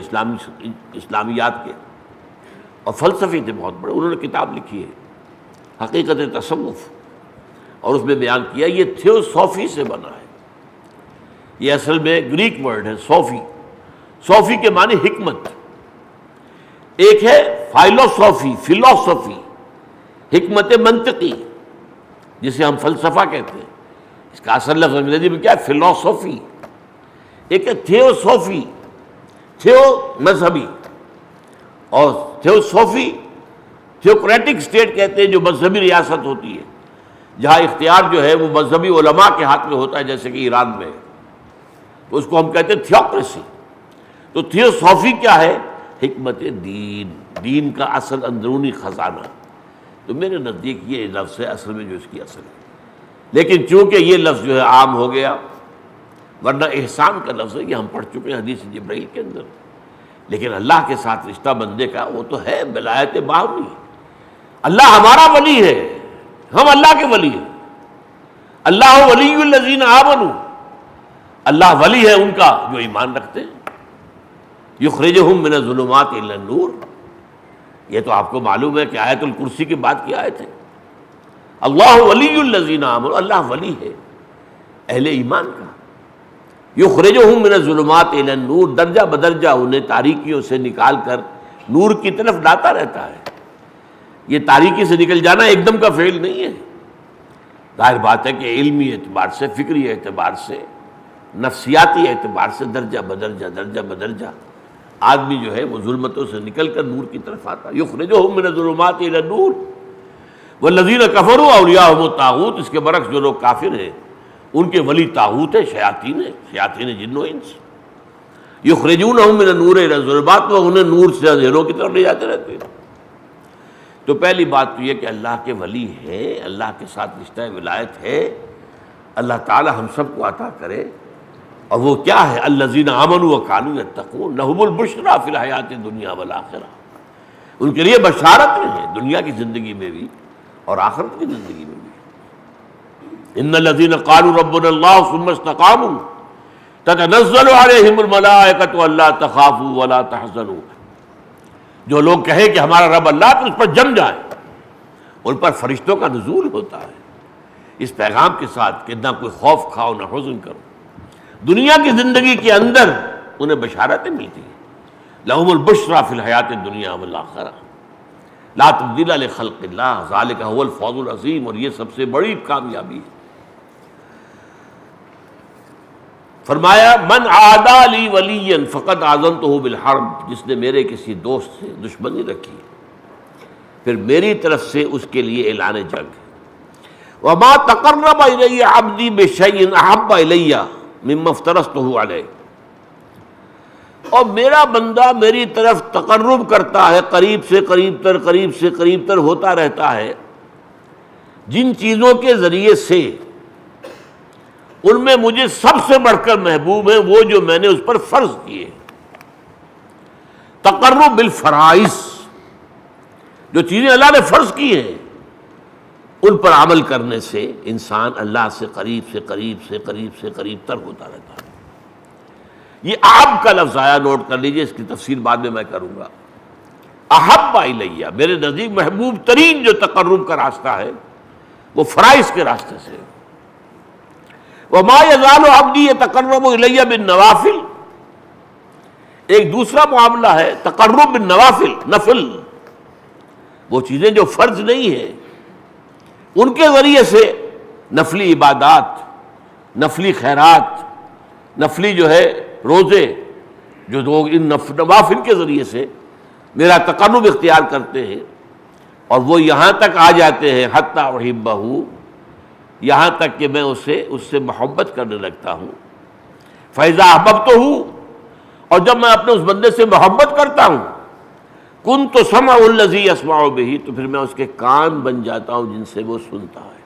اسلامیات کے، اور فلسفی تھے بہت بڑے۔ انہوں نے کتاب لکھی ہے حقیقت تصوف، اور اس میں بیان کیا یہ تھیوسوفی سے بنا ہے۔ یہ اصل میں گریک ورڈ ہے صوفی، صوفی کے معنی حکمت۔ ایک ہے فلسفی، حکمت منطقی، جسے ہم فلسفہ کہتے ہیں، اس کا اصل لفظ انگریزی میں کیا ہے، فلسفی۔ ایک ہے تھیوسوفی، تھیو مذہبی، اور تھیوسوفی تھیوکریٹک اسٹیٹ کہتے ہیں، جو مذہبی ریاست ہوتی ہے، جہاں اختیار جو ہے وہ مذہبی علماء کے ہاتھ میں ہوتا ہے، جیسے کہ ایران میں، تو اس کو ہم کہتے ہیں تھیوکریسی۔ تو تھیوسوفی کیا ہے، حکمت دین، دین کا اصل اندرونی خزانہ۔ تو میرے نزدیک یہ لفظ ہے اصل میں جو اس کی اصل ہے، لیکن چونکہ یہ لفظ جو ہے عام ہو گیا، ورنہ احسان کا لفظ ہے، یہ ہم پڑھ چکے ہیں حدیث جبرائیل کے اندر لیکن اللہ کے ساتھ رشتہ بندے کا وہ تو ہے ولایت باہمی. اللہ ہمارا ولی ہے، ہم اللہ کے ولی ہیں. اللہ ولی الذین آمنوا، اللہ ولی ہے ان کا جو ایمان رکھتے ہیں. یخرجہم من الظلمات الی النور، یہ تو آپ کو معلوم ہے کہ آیت الکرسی کی بات کی آیت ہے. اللہ ولی الذین آمنوا، اللہ ولی ہے اہل ایمان کا. یخرجہم من الظلمات الی النور، درجہ بدرجہ انہیں تاریکیوں سے نکال کر نور کی طرف لاتا رہتا ہے. یہ تاریکی سے نکل جانا ایک دم کا فعل نہیں ہے. ظاہر بات ہے کہ علمی اعتبار سے، فکری اعتبار سے، نفسیاتی اعتبار سے درجہ بدرجہ آدمی جو ہے وہ ظلمتوں سے نکل کر نور کی طرف آتا. یخرجہم من الظلمات الی النور والذین کفروا اولیاءہم الطاغوت، اس کے برعکس جو لوگ کافر ہیں ان کے ولی طاغوت ہے، شیاطین جن و انس. یخرجونہم من النور الی الظلمات، وہ انہیں نور سے اندھیروں کی طرف لے جاتے رہتے ہیں. تو پہلی بات تو یہ کہ اللہ کے ولی ہے، اللہ کے ساتھ رشتہ ولایت ہے. اللہ تعالی ہم سب کو عطا کرے. اور وہ کیا ہے؟ الذین آمنوا وکانوا یتقون لہم البشریٰ فی الحیات الدنیا والآخرہ، ان کے لیے بشارت ہے دنیا کی زندگی میں بھی اور آخرت کی زندگی میں بھی. ان الذین قالوا ربنا اللہ ثم استقاموا تتنزل علیہم الملائکۃ الا تخافوا ولا تحزنوا، جو لوگ کہیں کہ ہمارا رب اللہ، تو اس پر جم جائیں. ان پر فرشتوں کا نزول ہوتا ہے اس پیغام کے ساتھ کہ نہ کوئی خوف کھاؤ نہ حزن کرو. دنیا کی زندگی کے اندر انہیں بشارتیں ملتی ہیں. لہم البشریٰ فی الحیات الدنیا والآخرہ لا تبدیل لخلق اللہ ذالک هو الفوز العظیم، اور یہ سب سے بڑی کامیابی ہے. فرمایا من عادی لی ولیا فقد آذنتہ بالحرب، جس نے میرے کسی دوست سے دشمنی رکھی پھر میری طرف سے اس کے لیے اعلان جنگ. وما تقرب الی عبدی بشیء احب الی مما افترضتہ علیہ، اور میرا بندہ میری طرف تقرب کرتا ہے، قریب سے قریب تر ہوتا رہتا ہے جن چیزوں کے ذریعے سے ان میں مجھے سب سے بڑھ کر محبوب ہیں وہ جو میں نے اس پر فرض کیے. تقرب بالفرائض، جو چیزیں اللہ نے فرض کی ہیں ان پر عمل کرنے سے انسان اللہ سے قریب تر ہوتا رہتا ہے. یہ احب کا لفظ آیا، نوٹ کر لیجئے، اس کی تفسیر بعد میں کروں گا. احب الیہ، میرے نزدیک محبوب ترین جو تقرب کا راستہ ہے وہ فرائض کے راستے سے. وما یزال عبدی یتقرب الی بالنوافل، ایک دوسرا معاملہ ہے تقرب بالنوافل، نفل، وہ چیزیں جو فرض نہیں ہیں ان کے ذریعے سے نفلی عبادات، نفلی خیرات، نفلی جو ہے روزے، جو لوگ ان نوافل کے ذریعے سے میرا تقرب اختیار کرتے ہیں اور وہ یہاں تک آ جاتے ہیں حتی احبہ، یہاں تک کہ میں اس سے محبت کرنے لگتا ہوں. فاذا احببتہ، اور جب میں اپنے اس بندے سے محبت کرتا ہوں، کنت سمع الذی یسمع بہ، تو پھر میں اس کے کان بن جاتا ہوں جن سے وہ سنتا ہے.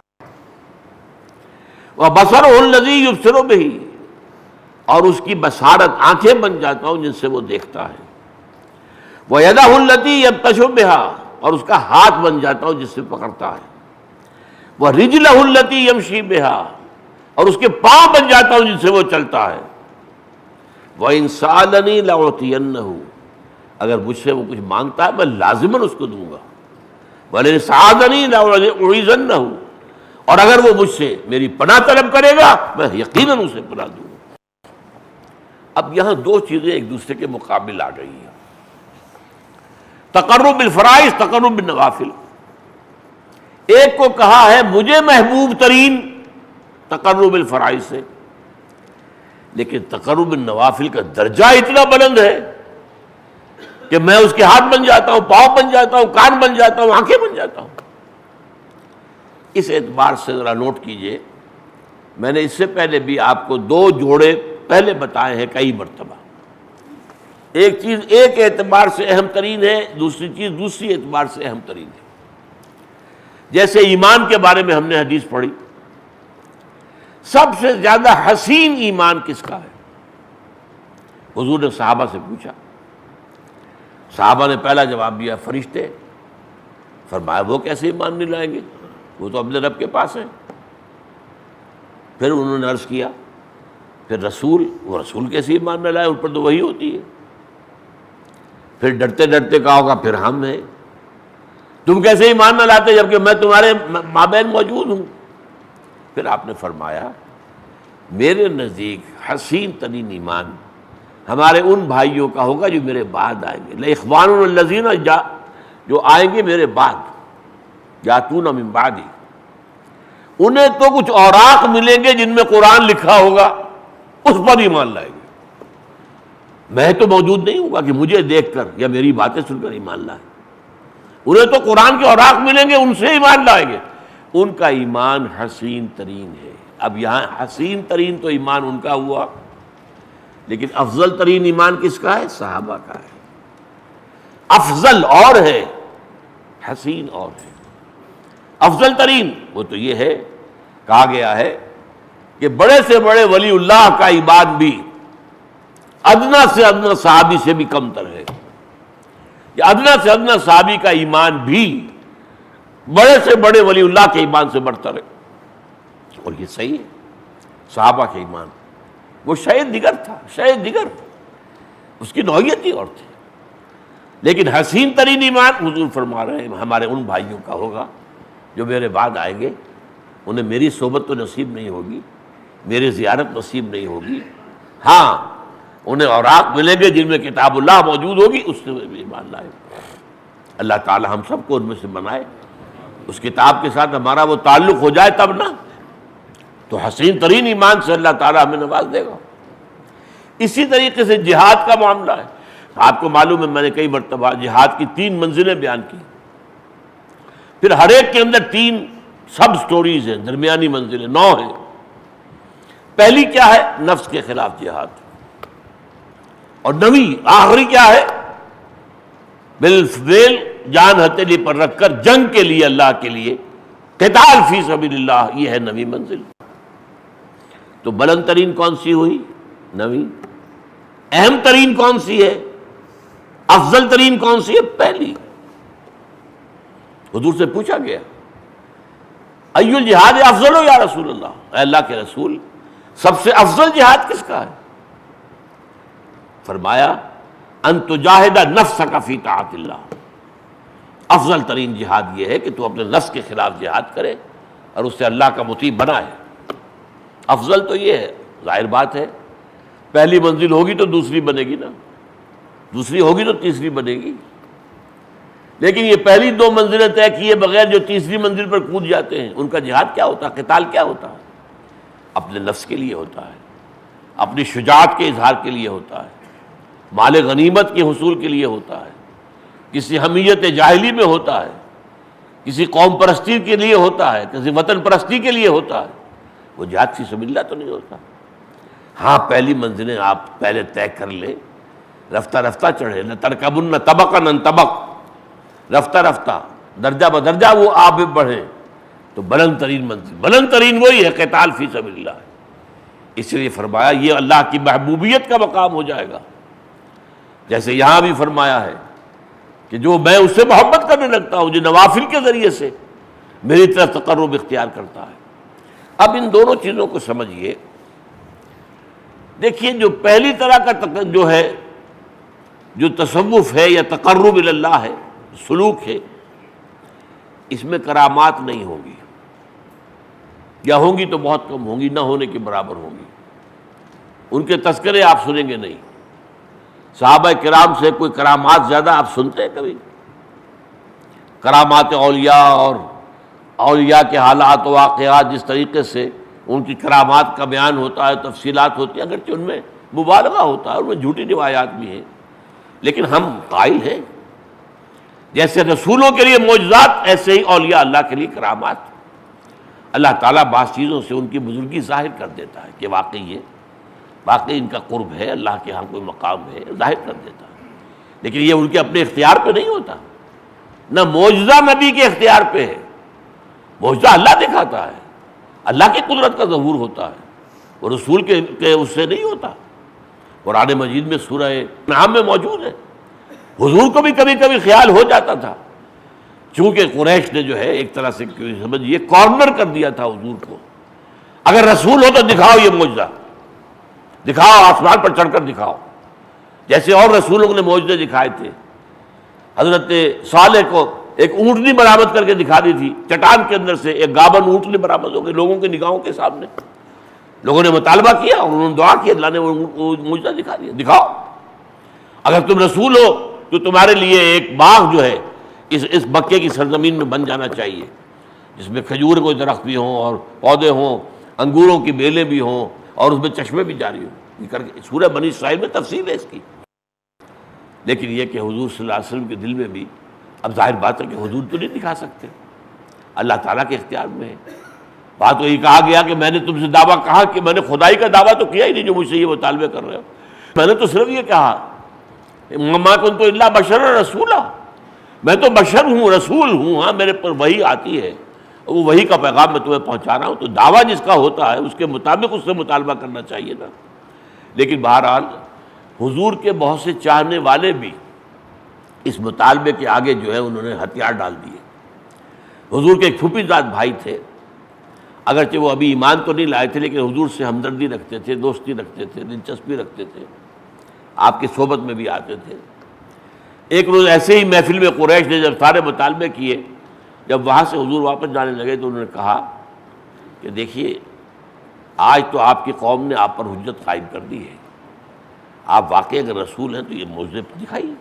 وبصرہ الذی یبصر بہ، اور اس کی بصارت، آنکھیں بن جاتا ہوں جن سے وہ دیکھتا ہے. ویدہ التی یبطش بہا، اور اس کا ہاتھ بن جاتا ہوں جس سے پکڑتا ہے. ورجلہ التی یمشی بہا، اور اس کے پاؤں بن جاتا ہوں جن سے وہ چلتا ہے. وإن سألنی لأعطینہ، اگر مجھ سے وہ کچھ مانگتا ہے میں لازماً اس کو دوں گا. وَلَئِنِ سَعَادَنِي لَأُعِيذَنَّهُ، اور اگر وہ مجھ سے میری پناہ طلب کرے گا میں یقیناً اسے پناہ دوں گا. اب یہاں دو چیزیں ایک دوسرے کے مقابل آ گئی ہیں، تقرب بالفرائض، تقرب بالنوافل. ایک کو کہا ہے مجھے محبوب ترین تقرب بالفرائض سے، لیکن تقرب بالنوافل کا درجہ اتنا بلند ہے کہ میں اس کے ہاتھ بن جاتا ہوں، پاؤں بن جاتا ہوں، کان بن جاتا ہوں، آنکھیں بن جاتا ہوں. اس اعتبار سے ذرا نوٹ کیجئے، میں نے اس سے پہلے بھی آپ کو دو جوڑے پہلے بتائے ہیں کئی مرتبہ. ایک چیز ایک اعتبار سے اہم ترین ہے، دوسری چیز دوسری اعتبار سے اہم ترین ہے. جیسے ایمان کے بارے میں ہم نے حدیث پڑھی، سب سے زیادہ حسین ایمان کس کا ہے؟ حضور نے صحابہ سے پوچھا صحابہ نے پہلا جواب دیا فرشتے. فرمایا وہ کیسے ایمان نہیں لائیں گے، وہ تو اپنے رب کے پاس ہیں. پھر انہوں نے عرض کیا پھر رسول، وہ رسول کیسے ایمان نہ لائے، ان پر تو وہی ہوتی ہے. پھر ڈرتے ڈرتے کہا ہوگا پھر ہم ہیں، تم کیسے ایمان نہ لاتے جبکہ میں تمہارے مابین موجود ہوں. پھر آپ نے فرمایا میرے نزدیک حسین ترین ایمان ہمارے ان بھائیوں کا ہوگا جو میرے بعد آئیں گے. لَإِخْوَانُنَا الَّذِينَ جو آئیں گے میرے بعد، یاتون من بعدی، انہیں تو کچھ اوراق ملیں گے جن میں قرآن لکھا ہوگا، اس پر ایمان لائیں گے. میں تو موجود نہیں ہوں گا کہ مجھے دیکھ کر یا میری باتیں سن کر ایمان لائیں. انہیں تو قرآن کے اوراق ملیں گے، ان سے ایمان لائیں گے. ان کا ایمان حسین ترین ہے. اب یہاں حسین ترین تو ایمان ان کا ہوا، لیکن افضل ترین ایمان کس کا ہے؟ صحابہ کا ہے. افضل اور ہے، حسین اور ہے. افضل ترین وہ تو یہ ہے، کہا گیا ہے کہ بڑے سے بڑے ولی اللہ کا ایمان بھی ادنا سے ادنا صحابی سے بھی کم تر ہے. کہ ادنا سے ادنا صحابی کا ایمان بھی بڑے سے بڑے ولی اللہ کے ایمان سے برتر ہے. اور یہ صحیح ہے. صحابہ کے ایمان، وہ شاید دیگر تھا، شاید دیگر، اس کی نوعیت ہی اور تھی. لیکن حسین ترین ایمان حضور فرما رہے ہیں ہمارے ان بھائیوں کا ہوگا جو میرے بعد آئیں گے. انہیں میری صحبت تو نصیب نہیں ہوگی، میری زیارت نصیب نہیں ہوگی، ہاں انہیں اوراق ملیں گے جن میں کتاب اللہ موجود ہوگی، اس سے بھی ایمان لائے. اللہ تعالی ہم سب کو ان میں سے بنائے. اس کتاب کے ساتھ ہمارا وہ تعلق ہو جائے تب نا، تو حسین ترین ایمان سے اللہ تعالی ہمیں نواز دے گا. اسی طریقے سے جہاد کا معاملہ ہے. آپ کو معلوم ہے میں نے کئی مرتبہ جہاد کی 3 منزلیں بیان کی، پھر ہر ایک کے اندر 3 سب سٹوریز ہیں، درمیانی منزلیں 9 ہیں. پہلی کیا ہے؟ نفس کے خلاف جہاد. اور 9ویں آخری کیا ہے؟ بالفعل جان ہتھیلی پر رکھ کر جنگ کے لیے، اللہ کے لیے، قتال فی سبیل اللہ. یہ ہے 9ویں منزل. تو بلند ترین کون سی ہوئی؟ 9ویں. اہم ترین کون سی ہے؟ افضل ترین کون سی ہے؟ پہلی. حضور سے پوچھا گیا ای الجہاد افضل ہو یا رسول اللہ، اے اللہ کے رسول سب سے افضل جہاد کس کا ہے؟ فرمایا ان تجاہد نفسک فی طاعت اللہ. افضل ترین جہاد یہ ہے کہ تو اپنے نفس کے خلاف جہاد کرے اور اس سے اللہ کا مطیع بنائے. افضل تو یہ ہے، ظاہر بات ہے پہلی منزل ہوگی تو دوسری بنے گی نا، دوسری ہوگی تو تیسری بنے گی. لیکن یہ پہلی 2 منزلیں طے کیے بغیر جو تیسری منزل پر کود جاتے ہیں، ان کا جہاد کیا ہوتا ہے؟ قتال کیا ہوتا ہے؟ اپنے نفس کے لیے ہوتا ہے، اپنی شجاعت کے اظہار کے لیے ہوتا ہے، مال غنیمت کے حصول کے لیے ہوتا ہے، کسی حمیت جاہلی میں ہوتا ہے، کسی قوم پرستی کے لیے ہوتا ہے، کسی وطن پرستی کے لیے ہوتا ہے. وہ جہاد فی سبیل اللہ تو نہیں ہوتا. ہاں پہلی منزلیں آپ پہلے طے کر لیں، رفتہ رفتہ چڑھے. لَتَرْكَبُنَّ طَبَقًا عَنْ طَبَقٍ، رفتہ رفتہ درجہ بدرجہ وہ آپ بڑھیں تو بلند ترین منزل، بلند ترین وہی ہے قتال فی سبیل اللہ. اس لیے فرمایا یہ اللہ کی محبوبیت کا مقام ہو جائے گا. جیسے یہاں بھی فرمایا ہے کہ جو میں اس سے محبت کرنے لگتا ہوں جو نوافل کے ذریعے سے میری طرف تقرب اختیار کرتا ہے. اب ان دونوں چیزوں کو سمجھیے. دیکھیے جو پہلی طرح کا جو ہے، جو تصوف ہے یا تقرب اللہ ہے، سلوک ہے، اس میں کرامات نہیں ہوں گی، یا ہوں گی تو بہت کم ہوں گی، نہ ہونے کے برابر ہوں گی. ان کے تذکرے آپ سنیں گے نہیں. صحابہ کرام سے کوئی کرامات زیادہ آپ سنتے ہیں کبھی؟ کرامات اولیاء اور اولیاء کے حالات و واقعات جس طریقے سے ان کی کرامات کا بیان ہوتا ہے، تفصیلات ہوتی ہیں، اگرچہ ان میں مبالغہ ہوتا ہے، ان میں جھوٹی روایات بھی ہیں، لیکن ہم قائل ہیں جیسے رسولوں کے لیے معجزات ایسے ہی اولیاء اللہ کے لیے کرامات. اللہ تعالیٰ بعض چیزوں سے ان کی بزرگی ظاہر کر دیتا ہے کہ واقعی ان کا قرب ہے، اللہ کے ہاں کوئی مقام ہے، ظاہر کر دیتا ہے. لیکن یہ ان کے اپنے اختیار پہ نہیں ہوتا. نہ معجزہ نبی کے اختیار پہ ہے، معجزہ اللہ دکھاتا ہے، اللہ کی قدرت کا ظہور ہوتا ہے، وہ رسول کے اس سے نہیں ہوتا. قرآن مجید میں سورہ انعام میں موجود ہے حضور کو بھی کبھی کبھی خیال ہو جاتا تھا، چونکہ قریش نے جو ہے ایک طرح سے سمجھیے کارنر کر دیا تھا حضور کو، اگر رسول ہو تو دکھاؤ یہ معجزہ، دکھاؤ آسمان پر چڑھ کر دکھاؤ، جیسے اور رسولوں نے معجزے دکھائے تھے۔ حضرت صالح کو ایک اونٹنی برآمد کر کے دکھا دی تھی، چٹان کے اندر سے ایک گابن اونٹنی برآمد ہو گئی لوگوں کی نگاہوں کے سامنے، لوگوں نے مطالبہ کیا اور انہوں نے دعا کی، اللہ نے وہ معجزہ دکھا دیا، دکھاؤ اگر تم رسول ہو تو تمہارے لیے ایک باغ جو ہے اس مکے کی سرزمین میں بن جانا چاہیے، جس میں کھجور کے درخت بھی ہوں اور پودے ہوں، انگوروں کی بیلیں بھی ہوں اور اس میں چشمے بھی جاری ہوں۔ یہ کر کے سورہ بنی اسرائیل میں تفصیل ہے اس کی۔ لیکن یہ کہ حضور صلی اللہ علیہ وسلم کے دل میں بھی اب ظاہر بات ہے کہ حضور تو نہیں دکھا سکتے، اللہ تعالیٰ کے اختیار میں ہے۔ بات تو یہ کہا گیا کہ میں نے تم سے دعویٰ کہا کہ میں نے خدائی کا دعویٰ تو کیا ہی نہیں جو مجھ سے یہ مطالبے کر رہے ہو، میں نے تو صرف یہ کہا ما کنت الا بشرا رسولا، میں تو بشر ہوں، رسول ہوں، ہاں میرے پر وحی آتی ہے، وہ وحی کا پیغام میں تمہیں پہنچا رہا ہوں، تو دعویٰ جس کا ہوتا ہے اس کے مطابق اس سے مطالبہ کرنا چاہیے نا۔ لیکن بہرحال حضور کے بہت سے چاہنے والے بھی اس مطالبے کے آگے جو ہے انہوں نے ہتھیار ڈال دیے۔ حضور کے ایک پھوپھی زاد بھائی تھے، اگرچہ وہ ابھی ایمان تو نہیں لائے تھے لیکن حضور سے ہمدردی رکھتے تھے، دوستی رکھتے تھے، دلچسپی رکھتے تھے، آپ کی صحبت میں بھی آتے تھے۔ ایک روز ایسے ہی محفل میں قریش نے جب سارے مطالبے کیے، جب وہاں سے حضور واپس جانے لگے تو انہوں نے کہا کہ دیکھیے آج تو آپ کی قوم نے آپ پر حجت قائم کر دی ہے، آپ واقعی اگر رسول ہیں تو یہ معجزے دکھائیے،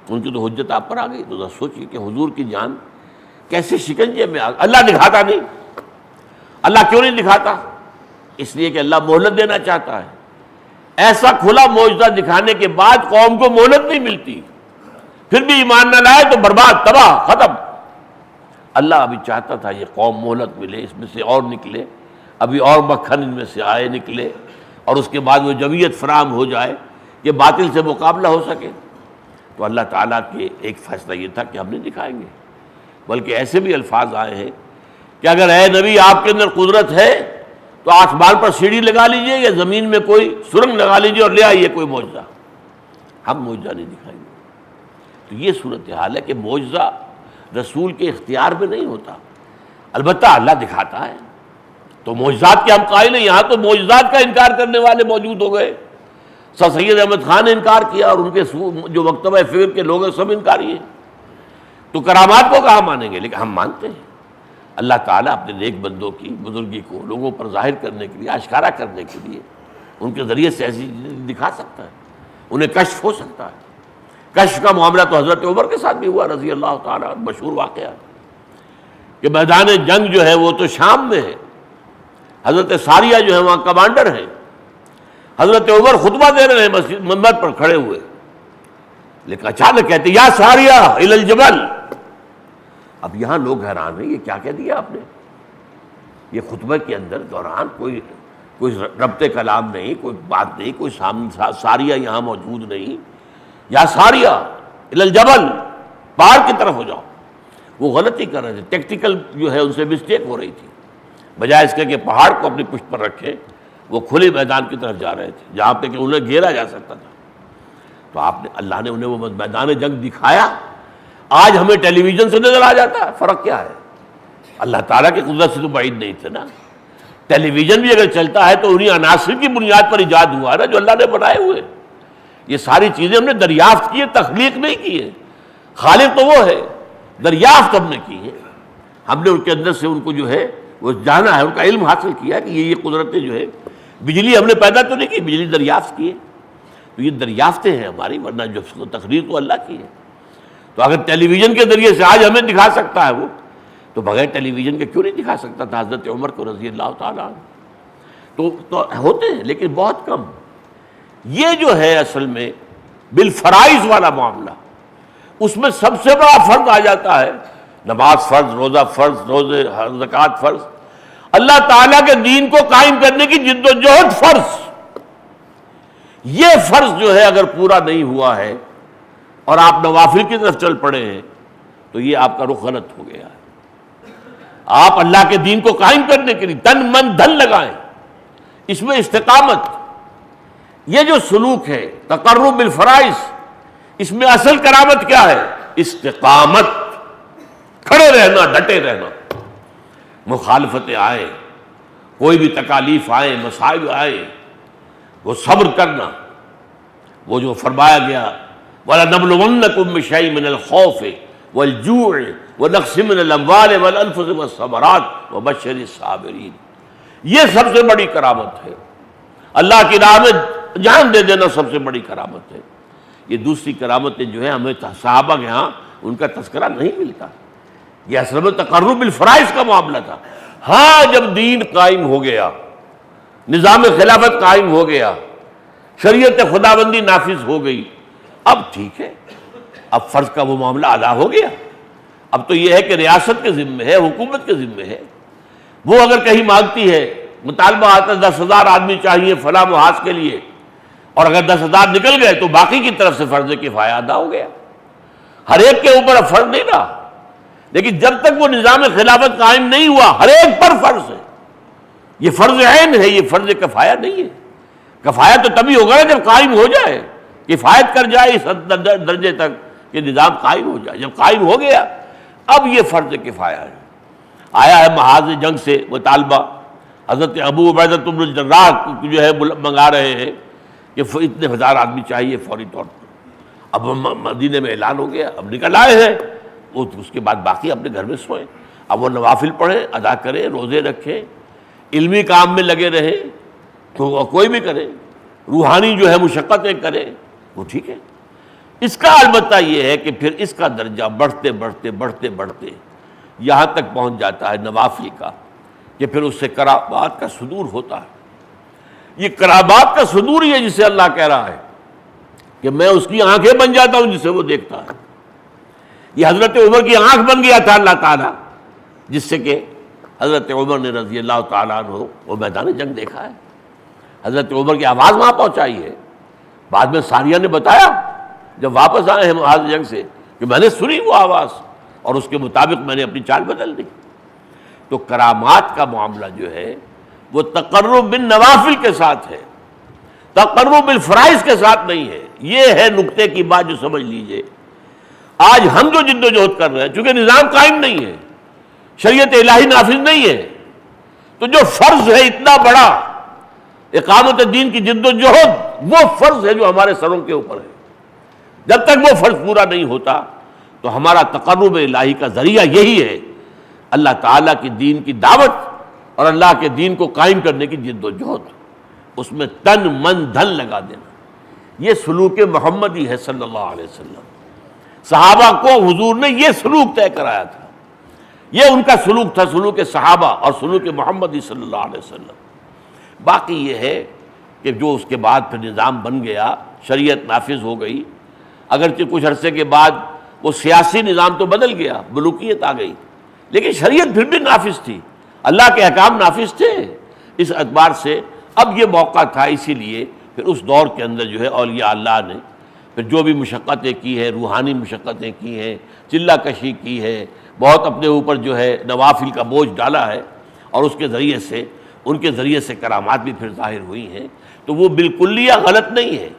ان کی تو حجت آپ پر آ گئی۔ تو ذرا سوچیے کہ حضور کی جان کیسے شکنجے میں آ گئی۔ اللہ دکھاتا نہیں، اللہ کیوں نہیں دکھاتا؟ اس لیے کہ اللہ مہلت دینا چاہتا ہے۔ ایسا کھلا معجزہ دکھانے کے بعد قوم کو مہلت نہیں ملتی، پھر بھی ایمان نہ لائے تو برباد، تباہ، ختم۔ اللہ ابھی چاہتا تھا یہ قوم مہلت ملے، اس میں سے اور نکلے، ابھی اور مکھن ان میں سے آئے نکلے، اور اس کے بعد وہ جمعیت فراہم ہو جائے کہ باطل سے مقابلہ ہو سکے۔ تو اللہ تعالیٰ کے ایک فیصلہ یہ تھا کہ ہم نہیں دکھائیں گے، بلکہ ایسے بھی الفاظ آئے ہیں کہ اگر اے نبی آپ کے اندر قدرت ہے تو آسمان پر سیڑھی لگا لیجئے یا زمین میں کوئی سرنگ لگا لیجئے اور لے آئیے کوئی معجزہ، ہم معجزہ نہیں دکھائیں گے۔ تو یہ صورتحال ہے کہ معجزہ رسول کے اختیار میں نہیں ہوتا، البتہ اللہ دکھاتا ہے۔ تو معجزات کے ہم قائل ہیں، یہاں تو معجزات کا انکار کرنے والے موجود ہو گئے۔ سر سید احمد خان نے انکار کیا اور ان کے جو مکتبہ فکر کے لوگ ہیں سب انکاری ہیں، تو کرامات کو کہاں مانیں گے؟ لیکن ہم مانتے ہیں اللہ تعالیٰ اپنے نیک بندوں کی بزرگی کو لوگوں پر ظاہر کرنے کے لیے، آشکارا کرنے کے لیے ان کے ذریعے سے ایسی چیزیں دکھا سکتا ہے، انہیں کشف ہو سکتا ہے۔ کشف کا معاملہ تو حضرت عمر کے ساتھ بھی ہوا رضی اللہ تعالیٰ، مشہور واقعہ کہ میدان جنگ جو ہے وہ تو شام میں ہے، حضرت ساریہ جو ہے وہاں کمانڈر ہیں، حضرت عمر خطبہ دے رہے ہیں مسجد منبر پر کھڑے ہوئے، لیکن اچانک کہتے یا ساریہ الی الجبل۔ اب یہاں لوگ حیران ہیں، یہ کیا کہہ دیا آپ نے؟ یہ خطبہ کے اندر دوران کوئی ربط کلام نہیں، کوئی بات نہیں، کوئی ساریہ یہاں موجود نہیں، یا ساریہ الی الجبل، پہاڑ کی طرف ہو جاؤ۔ وہ غلطی کر رہے تھے، ٹیکٹیکل جو ہے ان سے مسٹیک ہو رہی تھی، بجائے اس کے کہ پہاڑ کو اپنی پشت پر رکھے وہ کھلے میدان کی طرف جا رہے تھے جہاں پہ کہ انہیں گھیرا جا سکتا تھا۔ تو اللہ نے انہیں وہ میدان جنگ دکھایا۔ آج ہمیں ٹیلی ویژن سے نظر آ جاتا ہے، فرق کیا ہے؟ اللہ تعالیٰ کی قدرت سے تو بعید نہیں تھے نا۔ ٹیلی ویژن بھی اگر چلتا ہے تو انہیں عناصر کی بنیاد پر ایجاد ہوا ہے نا جو اللہ نے بنائے ہوئے۔ یہ ساری چیزیں ہم نے دریافت کی ہے، تخلیق نہیں کی ہے، خالق تو وہ ہے، دریافت ہم نے کی ہے، ہم نے ان کے اندر سے ان کو جو ہے وہ جانا ہے، ان کا علم حاصل کیا کہ یہ قدرتیں جو ہے، بجلی ہم نے پیدا تو نہیں کی، بجلی دریافت کی ہے۔ تو یہ دریافتیں ہیں ہماری، ورنہ جو تقریر تو اللہ کی ہے۔ تو اگر ٹیلی ویژن کے ذریعے سے آج ہمیں دکھا سکتا ہے وہ، تو بغیر ٹیلی ویژن کے کیوں نہیں دکھا سکتا تھا حضرت عمر کو رضی اللہ تعالیٰ عنہ؟ تو ہوتے ہیں لیکن بہت کم۔ یہ جو ہے اصل میں بالفرائض والا معاملہ، اس میں سب سے بڑا فرض آ جاتا ہے، نماز فرض، روزہ فرض، روزے زکوٰۃ فرض، اللہ تعالیٰ کے دین کو قائم کرنے کی جد و جہد فرض۔ یہ فرض جو ہے اگر پورا نہیں ہوا ہے اور آپ نوافل کی طرف چل پڑے ہیں تو یہ آپ کا رخ غلط ہو گیا ہے۔ آپ اللہ کے دین کو قائم کرنے کے لیے تن من دھن لگائیں، اس میں استقامت، یہ جو سلوک ہے تقرب بالفرائض، اس میں اصل کرامت کیا ہے؟ استقامت، کھڑے رہنا، ڈٹے رہنا، مخالفتیں آئیں، کوئی بھی تکالیف آئیں، مصائب آئیں، وہ صبر کرنا۔ وہ جو فرمایا گیا وَلَنَبْلُوَنَّكُم بِشَيْءٍ مِّنَ الْخَوْفِ وَالْجُوعِ وَنَقْصٍ مِّنَ الْأَمْوَالِ وَالْأَنفُسِ وَالثَّمَرَاتِ وَبَشِّرِ الصَّابِرِينَ۔ یہ سب سے بڑی کرامت ہے، اللہ کی راہ میں جان دے دینا سب سے بڑی کرامت ہے۔ یہ دوسری کرامتیں جو ہیں ہمیں صحابہ کے ہاں ان کا تذکرہ نہیں ملتا۔ یہ اصل میں تقرب بالفرائض کا معاملہ تھا۔ ہاں جب دین قائم ہو گیا، نظام خلافت قائم ہو گیا، شریعت خداوندی نافذ ہو گئی، اب ٹھیک ہے، اب فرض کا وہ معاملہ ادا ہو گیا۔ اب تو یہ ہے کہ ریاست کے ذمے ہے، حکومت کے ذمے ہے۔ وہ اگر کہیں مانگتی ہے، مطالبہ آتا ہے 10,000 آدمی چاہیے فلاں محاذ کے لیے، اور اگر 10,000 نکل گئے تو باقی کی طرف سے فرض کفایہ ادا ہو گیا، ہر ایک کے اوپر اب فرض نہیں رہا۔ لیکن جب تک وہ نظام خلافت قائم نہیں ہوا، ہر ایک پر فرض ہے، یہ فرض عین ہے، یہ فرض کفایہ نہیں ہے۔ کفایہ تو تبھی ہوگا نا جب قائم ہو جائے، کفایت کر جائے اس درجے تک کہ نظام قائم ہو جائے۔ جب قائم ہو گیا اب یہ فرض کفایہ ہے۔ آیا ہے محاذ جنگ سے مطالبہ، حضرت ابو عبیدہ بن الجراح جو ہے منگا رہے ہیں کہ اتنے 1000 آدمی چاہیے فوری طور پر۔ اب مدینے میں اعلان ہو گیا، اب نکل آئے ہیں، اس کے بعد باقی اپنے گھر میں سوئیں، اب وہ نوافل پڑھیں، ادا کریں، روزے رکھیں، علمی کام میں لگے رہیں، تو کوئی بھی کرے، روحانی جو ہے مشقتیں کرے، وہ ٹھیک ہے۔ اس کا البتہ یہ ہے کہ پھر اس کا درجہ بڑھتے بڑھتے بڑھتے بڑھتے یہاں تک پہنچ جاتا ہے نوافل کا، کہ پھر اس سے کرامات کا صدور ہوتا ہے۔ یہ کرامات کا صدور ہی ہے جسے اللہ کہہ رہا ہے کہ میں اس کی آنکھیں بن جاتا ہوں جسے وہ دیکھتا ہے۔ یہ حضرت عمر کی آنکھ بن گیا تھا اللہ تعالیٰ، جس سے کہ حضرت عمر نے رضی اللہ تعالیٰ عنہ وہ میدان جنگ دیکھا ہے، حضرت عمر کی آواز وہاں پہنچائی ہے۔ بعد میں ساریہ نے بتایا جب واپس آئے ہیں محاذ جنگ سے کہ میں نے سنی وہ آواز اور اس کے مطابق میں نے اپنی چال بدل دی۔ تو کرامات کا معاملہ جو ہے وہ تقرب بالنوافل کے ساتھ ہے، تقرب بالفرائض کے ساتھ نہیں ہے۔ یہ ہے نقطے کی بات جو سمجھ لیجئے۔ آج ہم جو جد و جہد کر رہے ہیں، چونکہ نظام قائم نہیں ہے، شریعت الہی نافذ نہیں ہے، تو جو فرض ہے اتنا بڑا اقامت دین کی جد و جہد، وہ فرض ہے جو ہمارے سروں کے اوپر ہے۔ جب تک وہ فرض پورا نہیں ہوتا تو ہمارا تقرب الہی کا ذریعہ یہی ہے اللہ تعالیٰ کی دین کی دعوت اور اللہ کے دین کو قائم کرنے کی جد و جہد، اس میں تن من دھن لگا دینا۔ یہ سلوک محمدی ہے صلی اللہ علیہ وسلم۔ صحابہ کو حضور نے یہ سلوک طے کرایا تھا، یہ ان کا سلوک تھا، سلوک صحابہ اور سلوک محمدی صلی اللہ علیہ وسلم۔ باقی یہ ہے کہ جو اس کے بعد پھر نظام بن گیا، شریعت نافذ ہو گئی، اگرچہ کچھ عرصے کے بعد وہ سیاسی نظام تو بدل گیا، ملوکیت آ گئی، لیکن شریعت پھر بھی نافذ تھی، اللہ کے احکام نافذ تھے۔ اس اعتبار سے اب یہ موقع تھا، اسی لیے پھر اس دور کے اندر جو ہے اولیاء اللہ نے پھر جو بھی مشقتیں کی ہیں، روحانی مشقتیں کی ہیں، چلہ کشی کی ہے، بہت اپنے اوپر جو ہے نوافل کا بوجھ ڈالا ہے، اور اس کے ذریعے سے ان کے ذریعے سے کرامات بھی پھر ظاہر ہوئی ہیں۔ تو وہ بالکلیہ غلط نہیں ہے،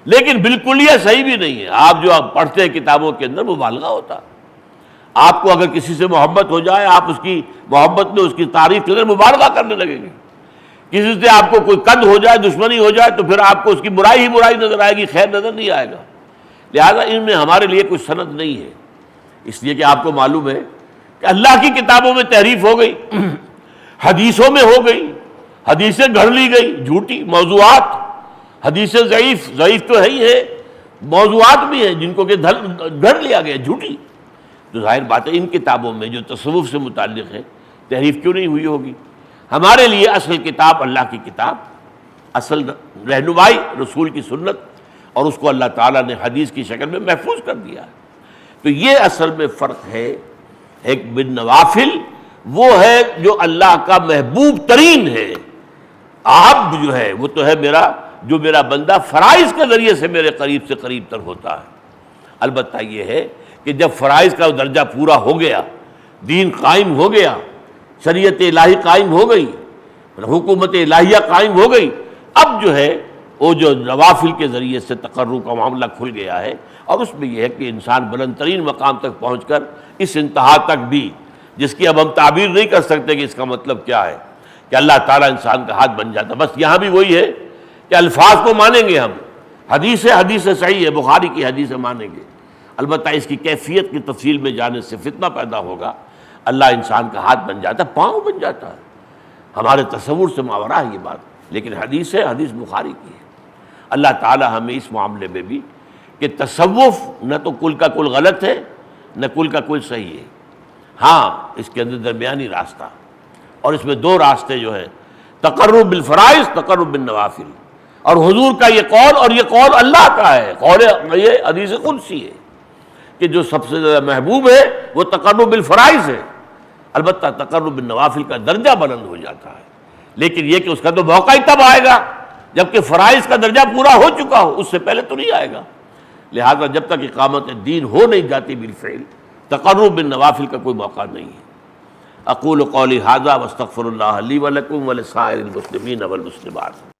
لیکن بالکلیہ صحیح بھی نہیں ہے۔ آپ جو آپ پڑھتے ہیں کتابوں کے اندر مبالغہ ہوتا، آپ کو اگر کسی سے محبت ہو جائے، آپ اس کی محبت میں اس کی تعریف کے اندر مبالغہ کرنے لگیں گے۔ کسی سے آپ کو کوئی قد ہو جائے، دشمنی ہو جائے، تو پھر آپ کو اس کی برائی ہی برائی نظر آئے گی، خیر نظر نہیں آئے گا۔ لہذا ان میں ہمارے لیے کوئی سند نہیں ہے، اس لیے کہ آپ کو معلوم ہے کہ اللہ کی کتابوں میں تحریف ہو گئی، حدیثوں میں ہو گئی، حدیثیں گھڑ لی گئی جھوٹی موضوعات، حدیثیں ضعیف تو ہے ہی ہے، موضوعات بھی ہیں جن کو کہ گھڑ لیا گیا جھوٹی۔ تو ظاہر بات ہے ان کتابوں میں جو تصوف سے متعلق ہے تحریف کیوں نہیں ہوئی ہوگی؟ ہمارے لیے اصل کتاب اللہ کی کتاب، اصل رہنمائی رسول کی سنت، اور اس کو اللہ تعالیٰ نے حدیث کی شکل میں محفوظ کر دیا ہے۔ تو یہ اصل میں فرق ہے۔ ایک بالنوافل وہ ہے جو اللہ کا محبوب ترین ہے، آپ جو ہے وہ تو ہے میرا بندہ فرائض کے ذریعے سے میرے قریب سے قریب تر ہوتا ہے۔ البتہ یہ ہے کہ جب فرائض کا درجہ پورا ہو گیا، دین قائم ہو گیا، شریعت الہی قائم ہو گئی، حکومت الہیہ قائم ہو گئی، اب جو ہے وہ جو نوافل کے ذریعے سے تقرب کا معاملہ کھل گیا ہے، اور اس میں یہ ہے کہ انسان بلند ترین مقام تک پہنچ کر اس انتہا تک بھی، جس کی اب ہم تعبیر نہیں کر سکتے کہ اس کا مطلب کیا ہے، کہ اللہ تعالیٰ انسان کا ہاتھ بن جاتا. بس یہاں بھی وہی ہے کہ الفاظ کو مانیں گے ہم، حدیث صحیح ہے، بخاری کی حدیث مانیں گے، البتہ اس کی کیفیت کی تفصیل میں جانے سے فتنہ پیدا ہوگا. اللہ انسان کا ہاتھ بن جاتا ہے، پاؤں بن جاتا ہے، ہمارے تصور سے ماورا ہے یہ بات، لیکن حدیث ہے، حدیث بخاری کی ہے. اللہ تعالی ہمیں اس معاملے میں بھی کہ تصوف نہ تو کل کا کل غلط ہے نہ کل کا کل صحیح ہے، ہاں اس کے اندر درمیانی راستہ، اور اس میں دو راستے جو ہیں، تقرب بالفرائض، تقرب بالنوافل. اور حضور کا یہ قول، اور یہ قول اللہ کا ہے، قول یہ حدیث قدسی ہے کہ جو سب سے زیادہ محبوب ہے وہ تقرب بالفرائض ہے. البتہ تقرب بالنوافل کا درجہ بلند ہو جاتا ہے، لیکن یہ کہ اس کا تو موقع ہی تب آئے گا جبکہ فرائض کا درجہ پورا ہو چکا ہو، اس سے پہلے تو نہیں آئے گا. لہذا جب تک اقامت دین ہو نہیں جاتی بالفعل، تقرب بالنوافل کا کوئی موقع نہیں ہے. اقول قولی ھذا واستغفر اللہ لی ولکم ولسائر المسلمین والمسلمات.